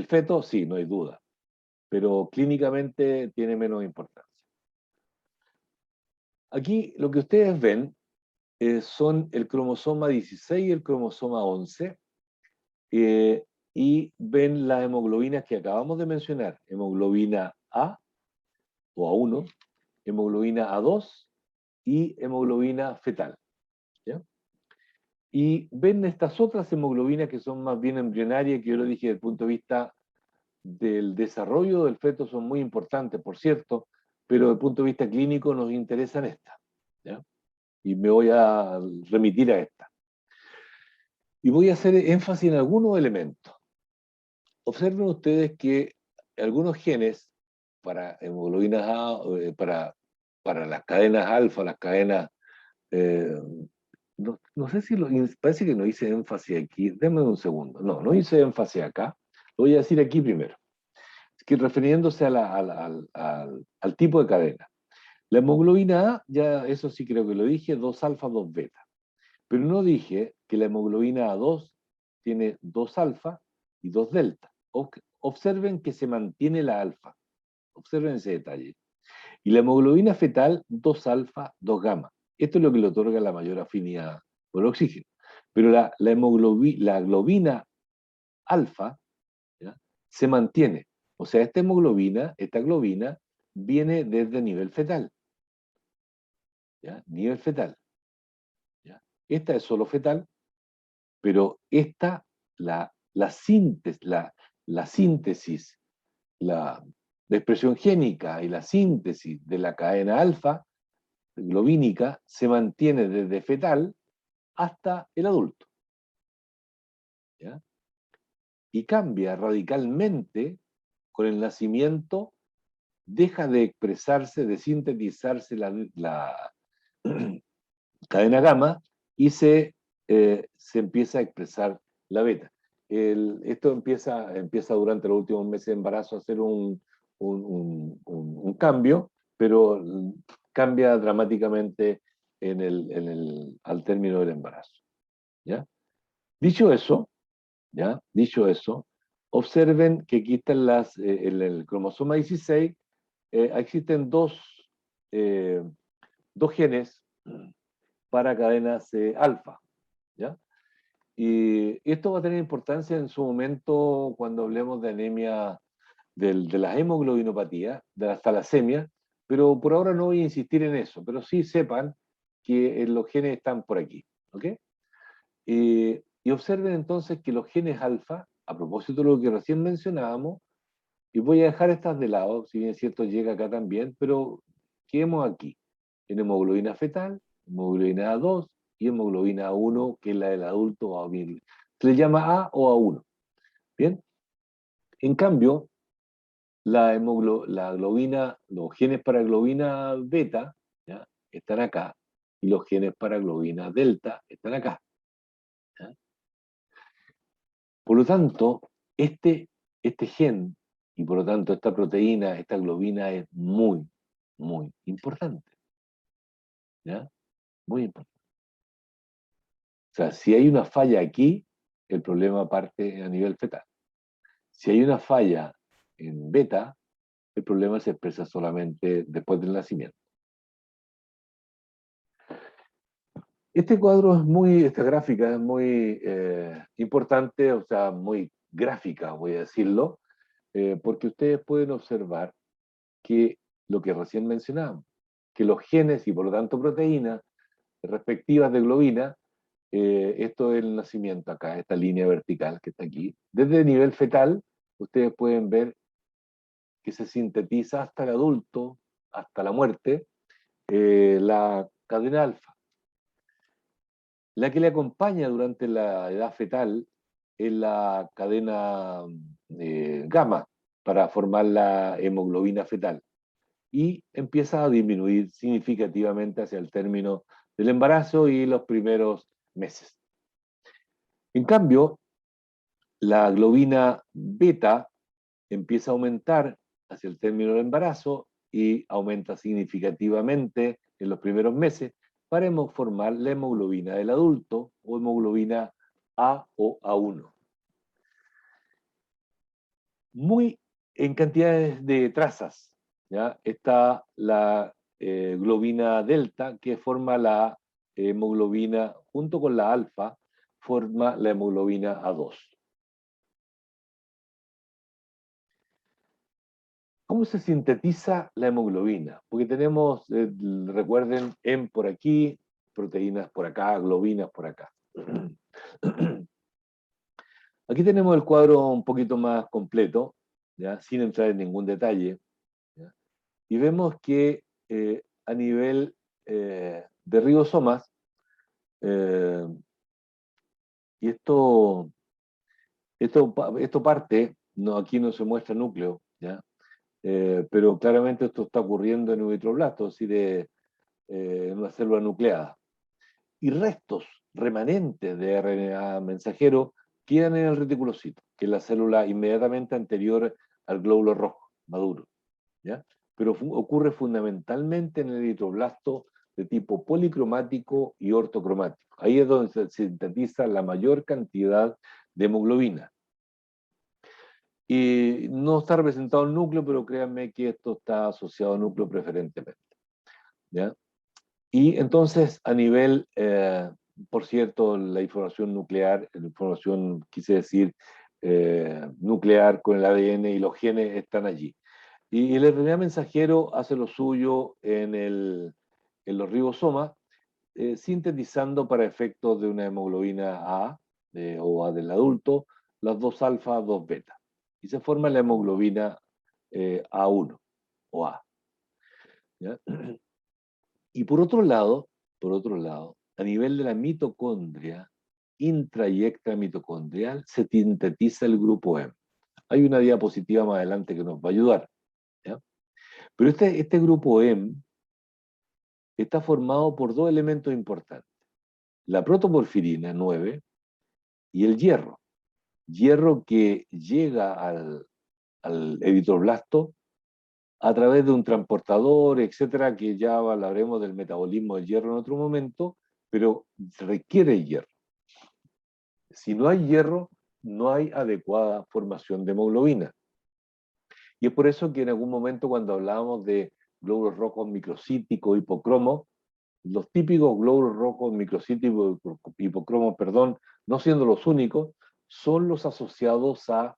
feto? Sí, no hay duda. Pero clínicamente tiene menos importancia. Aquí lo que ustedes ven son el cromosoma 16 y el cromosoma 11, y ven las hemoglobinas que acabamos de mencionar, hemoglobina A o A1, hemoglobina A2 y hemoglobina fetal. ¿Ya? Y ven estas otras hemoglobinas que son más bien embrionarias, que yo lo dije desde el punto de vista del desarrollo del feto son muy importantes, por cierto, pero desde el punto de vista clínico nos interesan estas. ¿Ya? Y me voy a remitir a esta. Y voy a hacer énfasis en algunos elementos. Observen ustedes que algunos genes para hemoglobinas A, para las cadenas alfa, las cadenas... no sé si parece que no hice énfasis aquí. Denme un segundo. No hice énfasis acá. Lo voy a decir aquí primero. Es que refiriéndose al tipo de cadena. La hemoglobina A, ya eso sí creo que lo dije, 2 alfa, 2 beta. Pero no dije que la hemoglobina A2 tiene 2 alfa y 2 delta. Observen que se mantiene la alfa. Observen ese detalle. Y la hemoglobina fetal, 2 alfa, 2 gamma. Esto es lo que le otorga la mayor afinidad por el oxígeno. Pero la globina alfa, ¿ya?, se mantiene. O sea, esta globina, viene desde nivel fetal. ¿Ya? Nivel fetal. ¿Ya? Esta es solo fetal, pero esta, la síntesis, la expresión génica y la síntesis de la cadena alfa globínica se mantiene desde fetal hasta el adulto, ¿ya? Y cambia radicalmente con el nacimiento, deja de expresarse, de sintetizarse la cadena gamma y se empieza a expresar la beta. Esto empieza durante los últimos meses de embarazo a hacer un cambio, pero cambia dramáticamente al término del embarazo. ¿Ya? Dicho eso, ¿ya? Dicho eso, observen que aquí están en el cromosoma 16, existen eh, dos genes para cadenas alfa, ¿ya? Y esto va a tener importancia en su momento cuando hablemos de anemia, de las hemoglobinopatías, de las talasemias, pero por ahora no voy a insistir en eso, pero sí sepan que los genes están por aquí, ¿ok? Y observen entonces que los genes alfa, a propósito de lo que recién mencionábamos, y voy a dejar estas de lado, si bien es cierto llega acá también, pero quedemos aquí, en hemoglobina fetal, hemoglobina A2 y hemoglobina A1, que es la del adulto, se le llama A o A1. Bien, en cambio, la globina, los genes para globina beta, ¿ya? Están acá, y los genes para globina delta están acá, ¿ya? Por lo tanto, este gen, y por lo tanto esta proteína, esta globina es muy, muy importante, ¿ya? Muy importante. O sea, si hay una falla aquí, el problema parte a nivel fetal. Si hay una falla en beta, el problema se expresa solamente después del nacimiento. Esta gráfica es muy importante, o sea, muy gráfica, voy a decirlo, porque ustedes pueden observar que lo que recién mencionábamos, que los genes y por lo tanto proteínas respectivas de globina, esto es el nacimiento acá, esta línea vertical que está aquí, desde el nivel fetal, ustedes pueden ver que se sintetiza hasta el adulto, hasta la muerte, la cadena alfa. La que le acompaña durante la edad fetal es la cadena gamma para formar la hemoglobina fetal y empieza a disminuir significativamente hacia el término del embarazo y los primeros meses. En cambio, la globina beta empieza a aumentar hacia el término del embarazo y aumenta significativamente en los primeros meses para formar la hemoglobina del adulto o hemoglobina A o A1. Muy en cantidades de trazas, ¿ya? Está la globina delta, que forma la hemoglobina, junto con la alfa, forma la hemoglobina A2. ¿Cómo se sintetiza la hemoglobina? Porque tenemos, recuerden, M por aquí, proteínas por acá, globinas por acá. Aquí tenemos el cuadro un poquito más completo, ¿ya? Sin entrar en ningún detalle, ¿ya? Y vemos que a nivel de ribosomas, eh, y esto parte, no, aquí no se muestra núcleo, ¿ya? Pero claramente esto está ocurriendo en un nitroblasto, es decir, en una célula nucleada. Y restos remanentes de RNA mensajero quedan en el reticulocito, que es la célula inmediatamente anterior al glóbulo rojo, maduro, ¿ya? Pero ocurre fundamentalmente en el eritroblasto de tipo policromático y ortocromático. Ahí es donde se sintetiza la mayor cantidad de hemoglobina. Y no está representado el núcleo, pero créanme que esto está asociado al núcleo preferentemente, ¿ya? Y entonces, a nivel, por cierto, la información nuclear, la información, quise decir, nuclear con el ADN y los genes están allí. Y el RNA mensajero hace lo suyo en los ribosomas, sintetizando para efectos de una hemoglobina A o A del adulto, las dos alfa, dos beta. Y se forma la hemoglobina A1 o A. ¿Ya? Y por otro lado, a nivel de la mitocondria, intra y extramitocondrial, se sintetiza el grupo M. Hay una diapositiva más adelante que nos va a ayudar. ¿Ya? Pero este grupo M está formado por dos elementos importantes. La protoporfirina 9 y el hierro. Hierro que llega al eritroblasto a través de un transportador, etcétera, que ya hablaremos del metabolismo del hierro en otro momento, pero requiere hierro. Si no hay hierro, no hay adecuada formación de hemoglobina. Y es por eso que en algún momento cuando hablábamos de glóbulos rojos microcíticos, hipocromos, los típicos glóbulos rojos microcíticos, hipocromos, perdón, no siendo los únicos, son los asociados a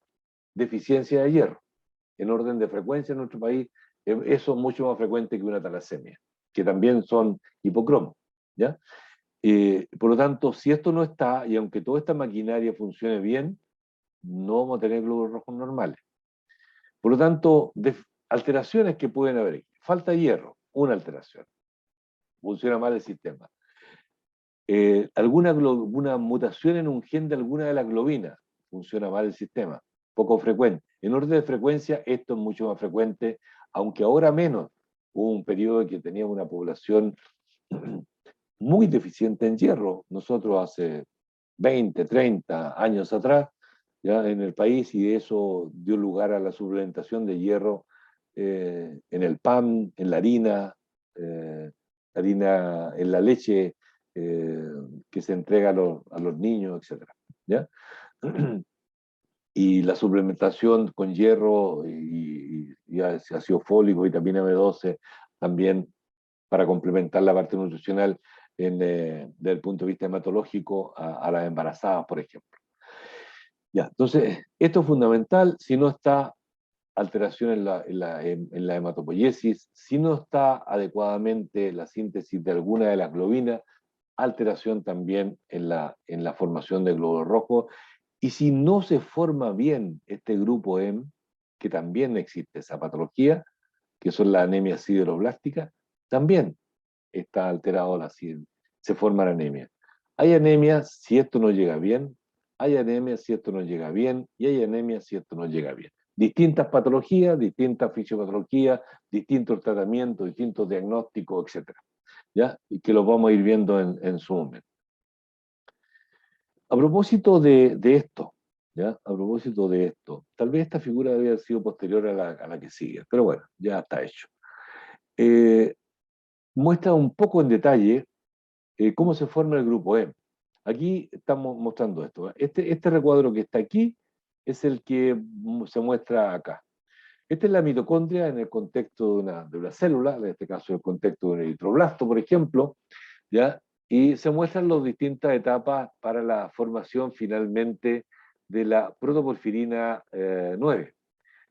deficiencia de hierro. En orden de frecuencia en nuestro país, eso es mucho más frecuente que una talasemia, que también son hipocromos, ¿ya? Por lo tanto, si esto no está, y aunque toda esta maquinaria funcione bien, no vamos a tener glóbulos rojos normales. Por lo tanto, alteraciones que pueden haber. Falta de hierro, una alteración. Funciona mal el sistema. Alguna mutación en un gen de alguna de las globinas, funciona mal el sistema. Poco frecuente. En orden de frecuencia, esto es mucho más frecuente, aunque ahora menos. Hubo un periodo en que teníamos una población muy deficiente en hierro. Nosotros hace 20, 30 años atrás, ya en el país, y eso dio lugar a la suplementación de hierro en el pan, en la harina en la leche que se entrega a los niños, etc. ¿Ya? Y la suplementación con hierro y ácido fólico, vitamina B12, también para complementar la parte nutricional desde el punto de vista hematológico a las embarazadas, por ejemplo. Ya, entonces, esto es fundamental. Si no está alteración en la hematopoiesis, si no está adecuadamente la síntesis de alguna de las globinas, alteración también en la formación de glóbulos rojos. Y si no se forma bien este grupo M, que también existe esa patología, que son las anemias sideroblásticas, también está alterado se forma la anemia. Hay anemias si esto no llega bien, hay anemias si esto no llega bien, y hay anemias si esto no llega bien. Distintas patologías, distintas fisiopatologías, distintos tratamientos, distintos diagnósticos, etc. ¿Ya? Y que los vamos a ir viendo en su momento. A propósito de esto, ¿ya? A propósito de esto, tal vez esta figura debe haber sido posterior a la que sigue, pero bueno, ya está hecho. Muestra un poco en detalle cómo se forma el grupo M. Aquí estamos mostrando esto. Este recuadro que está aquí es el que se muestra acá. Esta es la mitocondria en el contexto de una célula, en este caso el contexto de un eritroblasto, por ejemplo, ¿ya? Y se muestran las distintas etapas para la formación finalmente de la protoporfirina 9.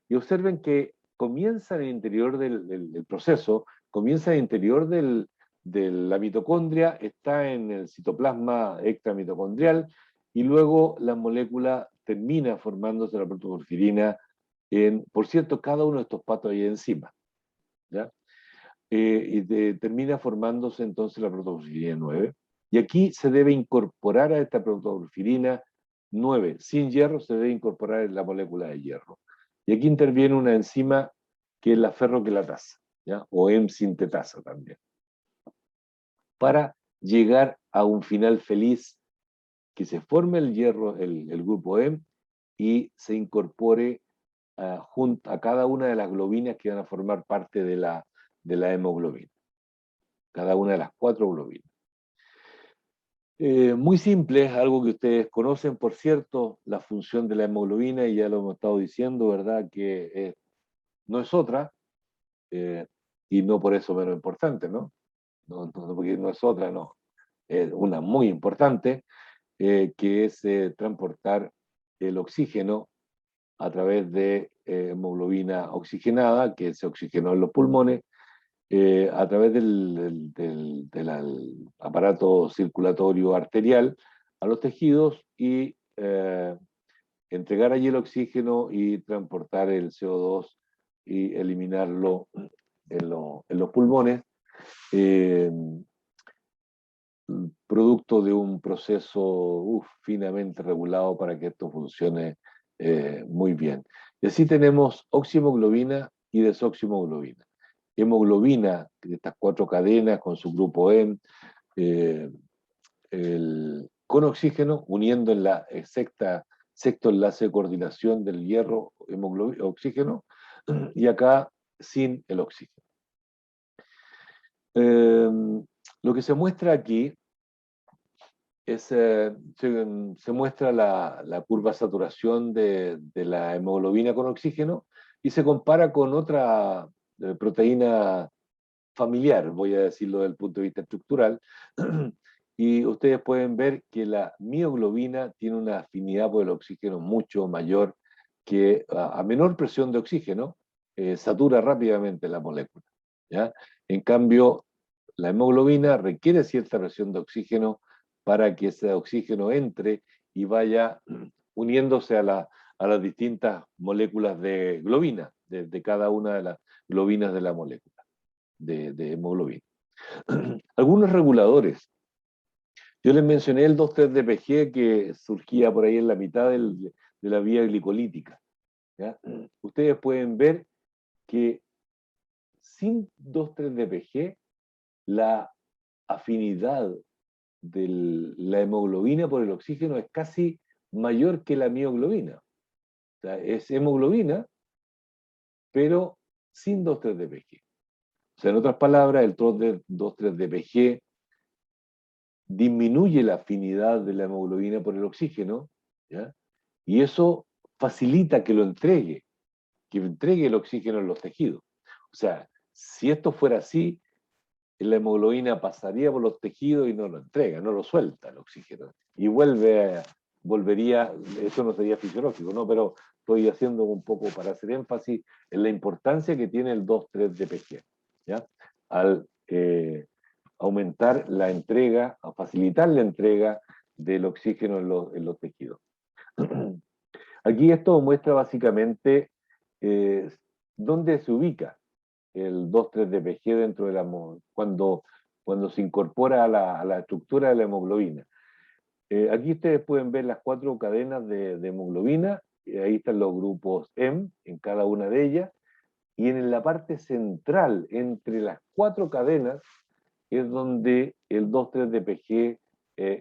Y observen que comienza en el interior del proceso, comienza en el interior de la mitocondria, está en el citoplasma extramitocondrial, y luego la molécula termina formándose la protoporfirina por cierto, cada uno de estos patos hay encima, ¿ya? Termina formándose entonces la protoporfirina 9. Y aquí se debe incorporar a esta protoporfirina 9. Sin hierro se debe incorporar la molécula de hierro. Y aquí interviene una enzima que es la ferroquelatasa, ¿ya? O M-sintetasa también. Para llegar a un final feliz, que se forme el hierro, el grupo M, y se incorpore junto a cada una de las globinas que van a formar parte de la hemoglobina. Cada una de las 4 globinas. Muy simple, algo que ustedes conocen, por cierto, la función de la hemoglobina, y ya lo hemos estado diciendo, ¿verdad? Que no es otra, y no por eso menos importante, ¿no? No, porque no es otra, no. Es una muy importante, que es transportar el oxígeno a través de hemoglobina oxigenada, que se oxigenó en los pulmones, a través del aparato circulatorio arterial a los tejidos y entregar allí el oxígeno y transportar el CO2 y eliminarlo en los pulmones, eh, producto de un proceso finamente regulado para que esto funcione muy bien. Y así tenemos oxihemoglobina y desoxihemoglobina. Hemoglobina, estas 4 cadenas con su grupo M, eh, con oxígeno, uniendo en la sexto enlace de coordinación del hierro oxígeno, y acá sin el oxígeno. Lo que se muestra aquí es, se muestra la curva de saturación de la hemoglobina con oxígeno y se compara con otra proteína familiar, voy a decirlo desde el punto de vista estructural, y ustedes pueden ver que la mioglobina tiene una afinidad por el oxígeno mucho mayor que a menor presión de oxígeno, satura rápidamente la molécula, ¿ya? En cambio, la hemoglobina requiere cierta presión de oxígeno para que ese oxígeno entre y vaya uniéndose a las distintas moléculas de globina, de cada una de las globinas de la molécula de hemoglobina. Algunos reguladores. Yo les mencioné el 2,3-DPG que surgía por ahí en la mitad de la vía glicolítica, ¿ya? Ustedes pueden ver que sin 2,3-DPG la afinidad de la hemoglobina por el oxígeno es casi mayor que la mioglobina. O sea, es hemoglobina, pero sin 2,3-DPG. O sea, en otras palabras, el 2,3-DPG disminuye la afinidad de la hemoglobina por el oxígeno, ¿ya? Y eso facilita que entregue el oxígeno en los tejidos. O sea, si esto fuera así, la hemoglobina pasaría por los tejidos y no lo entrega, no lo suelta el oxígeno. Y volvería, eso no sería fisiológico, ¿no? Pero estoy haciendo un poco para hacer énfasis en la importancia que tiene el 2,3-DPG, ¿ya? Al aumentar la entrega, a facilitar la entrega del oxígeno en los tejidos. Aquí esto muestra básicamente dónde se ubica el 2,3-DPG dentro de cuando se incorpora a la estructura de la hemoglobina. Aquí ustedes pueden ver las 4 cadenas de hemoglobina, ahí están los grupos M en cada una de ellas, y en la parte central, entre las 4 cadenas, es donde el 2,3-DPG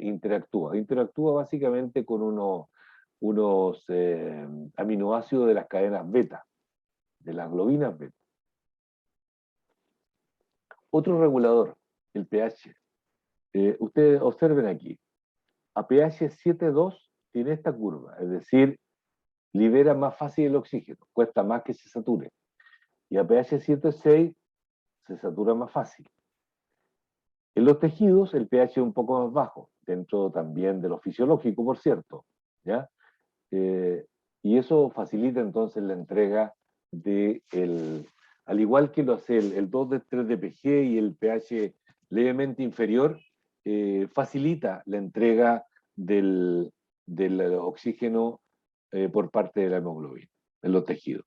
interactúa. Interactúa básicamente con unos aminoácidos de las cadenas beta, de las globinas beta. Otro regulador, el pH. Ustedes observen aquí, a pH 7,2 tiene esta curva, es decir, libera más fácil el oxígeno, cuesta más que se sature. Y a pH 7,6 se satura más fácil. En los tejidos el pH es un poco más bajo, dentro también de lo fisiológico, por cierto, ¿ya? Y eso facilita entonces la entrega al igual que lo hace el 2,3-DPG y el pH levemente inferior, facilita la entrega del oxígeno por parte de la hemoglobina en los tejidos.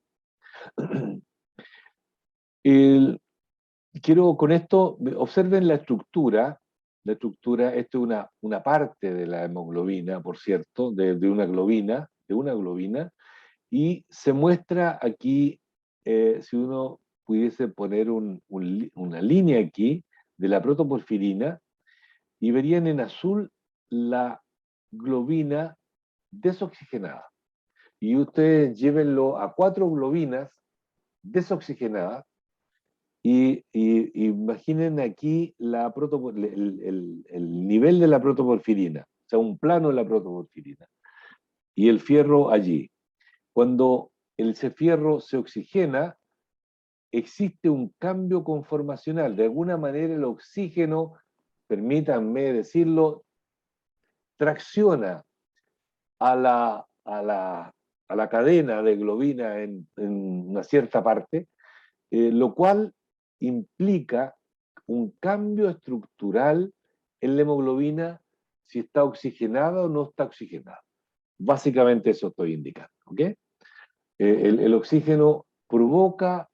Quiero con esto, observen la estructura, esto es una parte de la hemoglobina, por cierto, de una globina, y se muestra aquí, si uno pudiese poner una línea aquí de la protoporfirina, y verían en azul la globina desoxigenada. Y ustedes llévenlo a 4 globinas desoxigenadas, y imaginen aquí el nivel de la protoporfirina, o sea, un plano de la protoporfirina, y el fierro allí. Cuando ese fierro se oxigena, existe un cambio conformacional. De alguna manera el oxígeno, permítanme decirlo, tracciona a la cadena de globina en una cierta parte, lo cual implica un cambio estructural en la hemoglobina si está oxigenada o no está oxigenada. Básicamente eso estoy indicando, ¿ok? El oxígeno provoca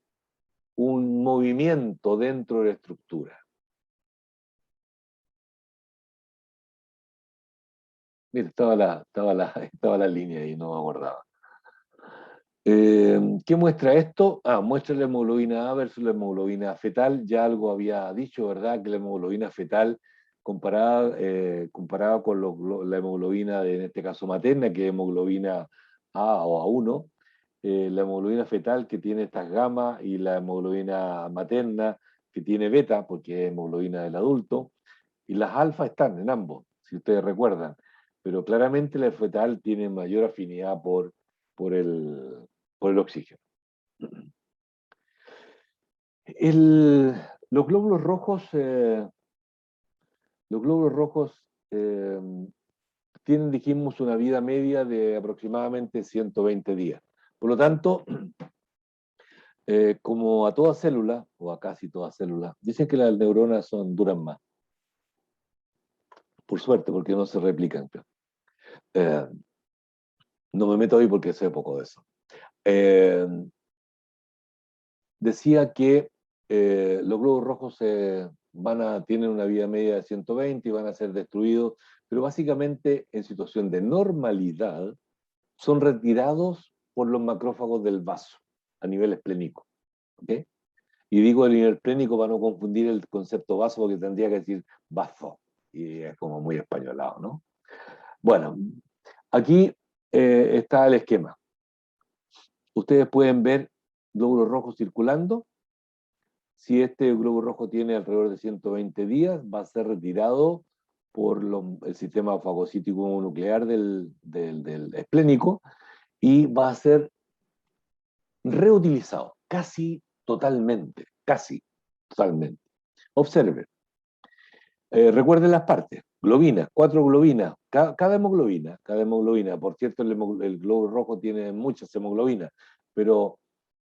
un movimiento dentro de la estructura. Mira, estaba la línea ahí, no me acordaba. ¿Qué muestra esto? Muestra la hemoglobina A versus la hemoglobina fetal. Ya algo había dicho, ¿verdad? Que la hemoglobina fetal comparada con la hemoglobina, en este caso materna, que es hemoglobina A o A1, la hemoglobina fetal que tiene estas gamas y la hemoglobina materna que tiene beta, porque es hemoglobina del adulto, y las alfa están en ambos, si ustedes recuerdan, pero claramente la fetal tiene mayor afinidad por el, por el oxígeno. El, los glóbulos rojos, los glóbulos rojos tienen, dijimos, una vida media de aproximadamente 120 días. Por lo tanto, como a toda célula, o a casi toda célula, dicen que las neuronas duran más. Por suerte, porque no se replican. Eh, no me meto ahí porque sé poco de eso. Eh, decía que los globos rojos tienen una vida media de 120 y van a ser destruidos, pero básicamente en situación de normalidad son retirados por los macrófagos del vaso a nivel esplénico. ¿Okay? Y digo el nivel esplénico para no confundir el concepto vaso porque tendría que decir vaso, y es como muy españolado, ¿no? Bueno, aquí está el esquema. Ustedes pueden ver glóbulos rojos circulando. Si este globo rojo tiene alrededor de 120 días, va a ser retirado por el sistema fagocítico nuclear del esplénico y va a ser reutilizado casi totalmente. Observen, recuerden las partes, globinas, 4 globinas, cada hemoglobina, por cierto el globo rojo tiene muchas hemoglobinas, pero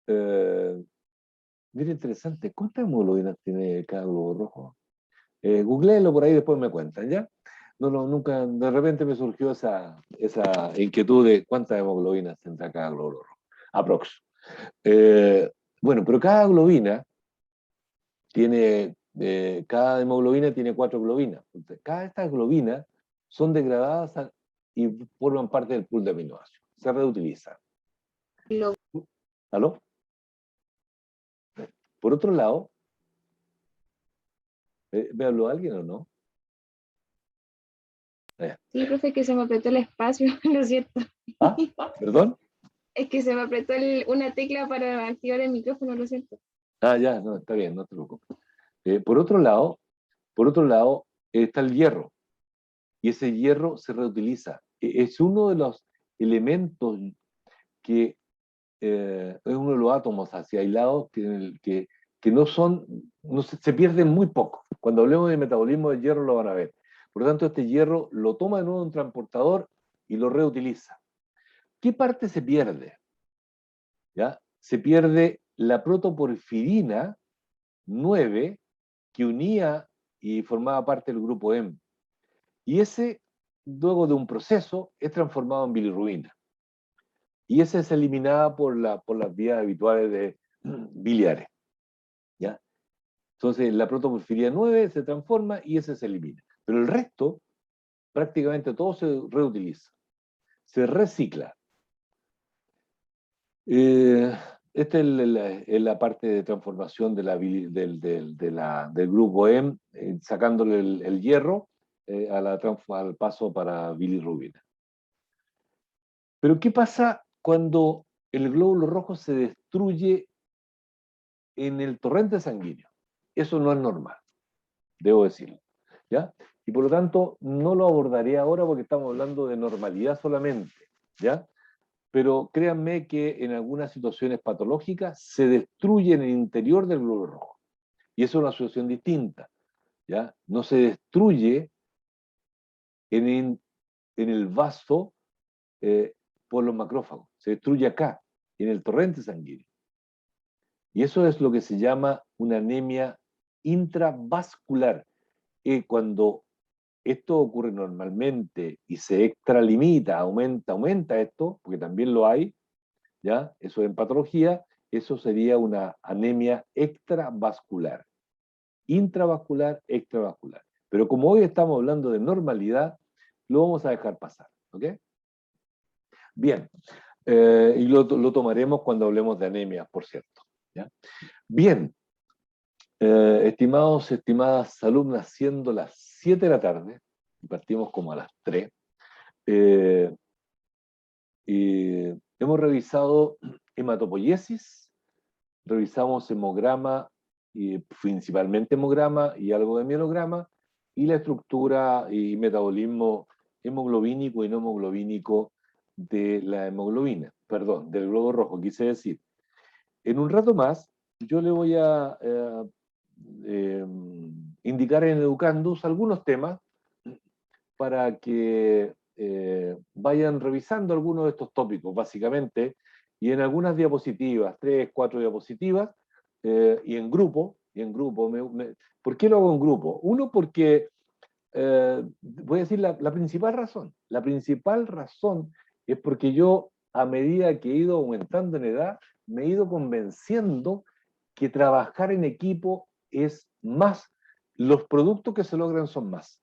mira interesante, ¿cuántas hemoglobinas tiene cada globo rojo? Googleenlo por ahí, después me cuentan, ¿ya? Nunca, de repente me surgió esa inquietud de cuántas hemoglobinas tendrá cada globo rojo. Aprox. Bueno, pero cada hemoglobina tiene 4 globinas. Entonces, cada de estas globinas son degradadas y forman parte del pool de aminoácidos. Se reutilizan. ¿Aló? Por otro lado, ¿me habló alguien o no? Sí, profe, que se me apretó el espacio, lo siento. ¿Perdón? Es que se me apretó una tecla para activar el micrófono, lo siento. Ya, no, está bien, no te preocupes. Por otro lado, está el hierro. Y ese hierro se reutiliza. Es uno de los elementos que es uno de los átomos hacia aislados que no se pierden muy poco. Cuando hablemos de metabolismo del hierro lo van a ver. Por lo tanto, este hierro lo toma de nuevo un transportador y lo reutiliza. ¿Qué parte se pierde? ¿Ya? Se pierde la protoporfirina 9 que unía y formaba parte del grupo M. Y ese, luego de un proceso, es transformado en bilirrubina. Y esa es eliminada por las vías habituales de biliares. ¿Ya? Entonces, la protoporfirina 9 se transforma y ese se elimina. Pero el resto, prácticamente todo se reutiliza, se recicla. Esta es la parte de transformación del grupo M, sacándole el hierro al paso para bilirrubina. Pero ¿qué pasa cuando el glóbulo rojo se destruye en el torrente sanguíneo? Eso no es normal, debo decirlo. ¿Ya? Y por lo tanto, no lo abordaré ahora porque estamos hablando de normalidad solamente. ¿Ya? Pero créanme que en algunas situaciones patológicas se destruye en el interior del glóbulo rojo. Y eso es una situación distinta. ¿Ya? No se destruye en el vaso por los macrófagos, se destruye acá, en el torrente sanguíneo. Y eso es lo que se llama una anemia intravascular. Cuando esto ocurre normalmente y se extralimita, aumenta esto, porque también lo hay, ¿ya? Eso en patología, eso sería una anemia extravascular. Intravascular, extravascular. Pero como hoy estamos hablando de normalidad, lo vamos a dejar pasar, ¿ok? Bien, y lo tomaremos cuando hablemos de anemias, por cierto, ¿ya? Bien, estimados, estimadas alumnas, siendo las 7 de la tarde, partimos como a las 3, y hemos revisado hematopoiesis, revisamos hemograma, y principalmente hemograma y algo de mielograma, y la estructura y metabolismo hemoglobínico y no hemoglobínico de la hemoglobina, perdón, del globo rojo, quise decir. En un rato más, yo le voy a indicar en Educandus algunos temas para que vayan revisando algunos de estos tópicos, básicamente, y en algunas diapositivas, 3, 4 diapositivas, y en grupo. ¿Por qué lo hago en grupo? Uno, porque voy a decir la principal razón. La principal razón es porque yo, a medida que he ido aumentando en edad, me he ido convenciendo que trabajar en equipo es más, los productos que se logran son más.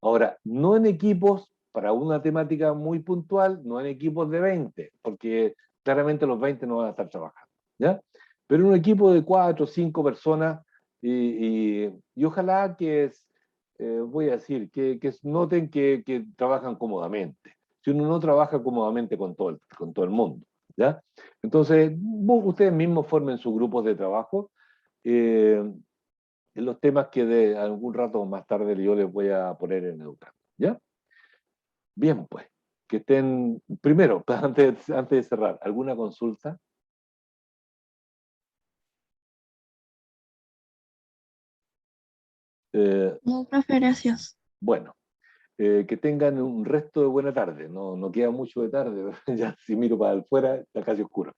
Ahora, no en equipos para una temática muy puntual, no en equipos de 20, porque claramente los 20 no van a estar trabajando, ¿ya? Pero en un equipo de 4 o 5 personas, y ojalá que, voy a decir, que noten que trabajan cómodamente. Si uno no trabaja cómodamente con todo el mundo, ¿ya? Entonces, ustedes mismos formen sus grupos de trabajo, en los temas que de algún rato más tarde yo les voy a poner en Educando, ¿ya? Bien, pues, que estén, primero, antes de cerrar, ¿alguna consulta? No, profe, gracias. Bueno, que tengan un resto de buena tarde, no queda mucho de tarde, ya si miro para afuera está casi oscuro,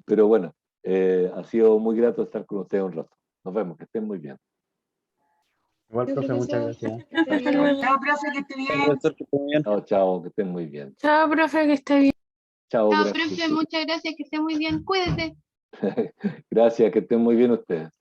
pero bueno, ha sido muy grato estar con ustedes un rato. Nos vemos, que estén muy bien. Igual, profe, muchas gracias. Hasta luego. Chao, profe, que esté bien. Profesor, que esté muy bien. Chao, chao, que estén muy bien. Chao, profe, que esté bien. Chao, Chao, gracias. profe, muchas gracias, que esté muy bien. Cuídese. Gracias, que estén muy bien ustedes.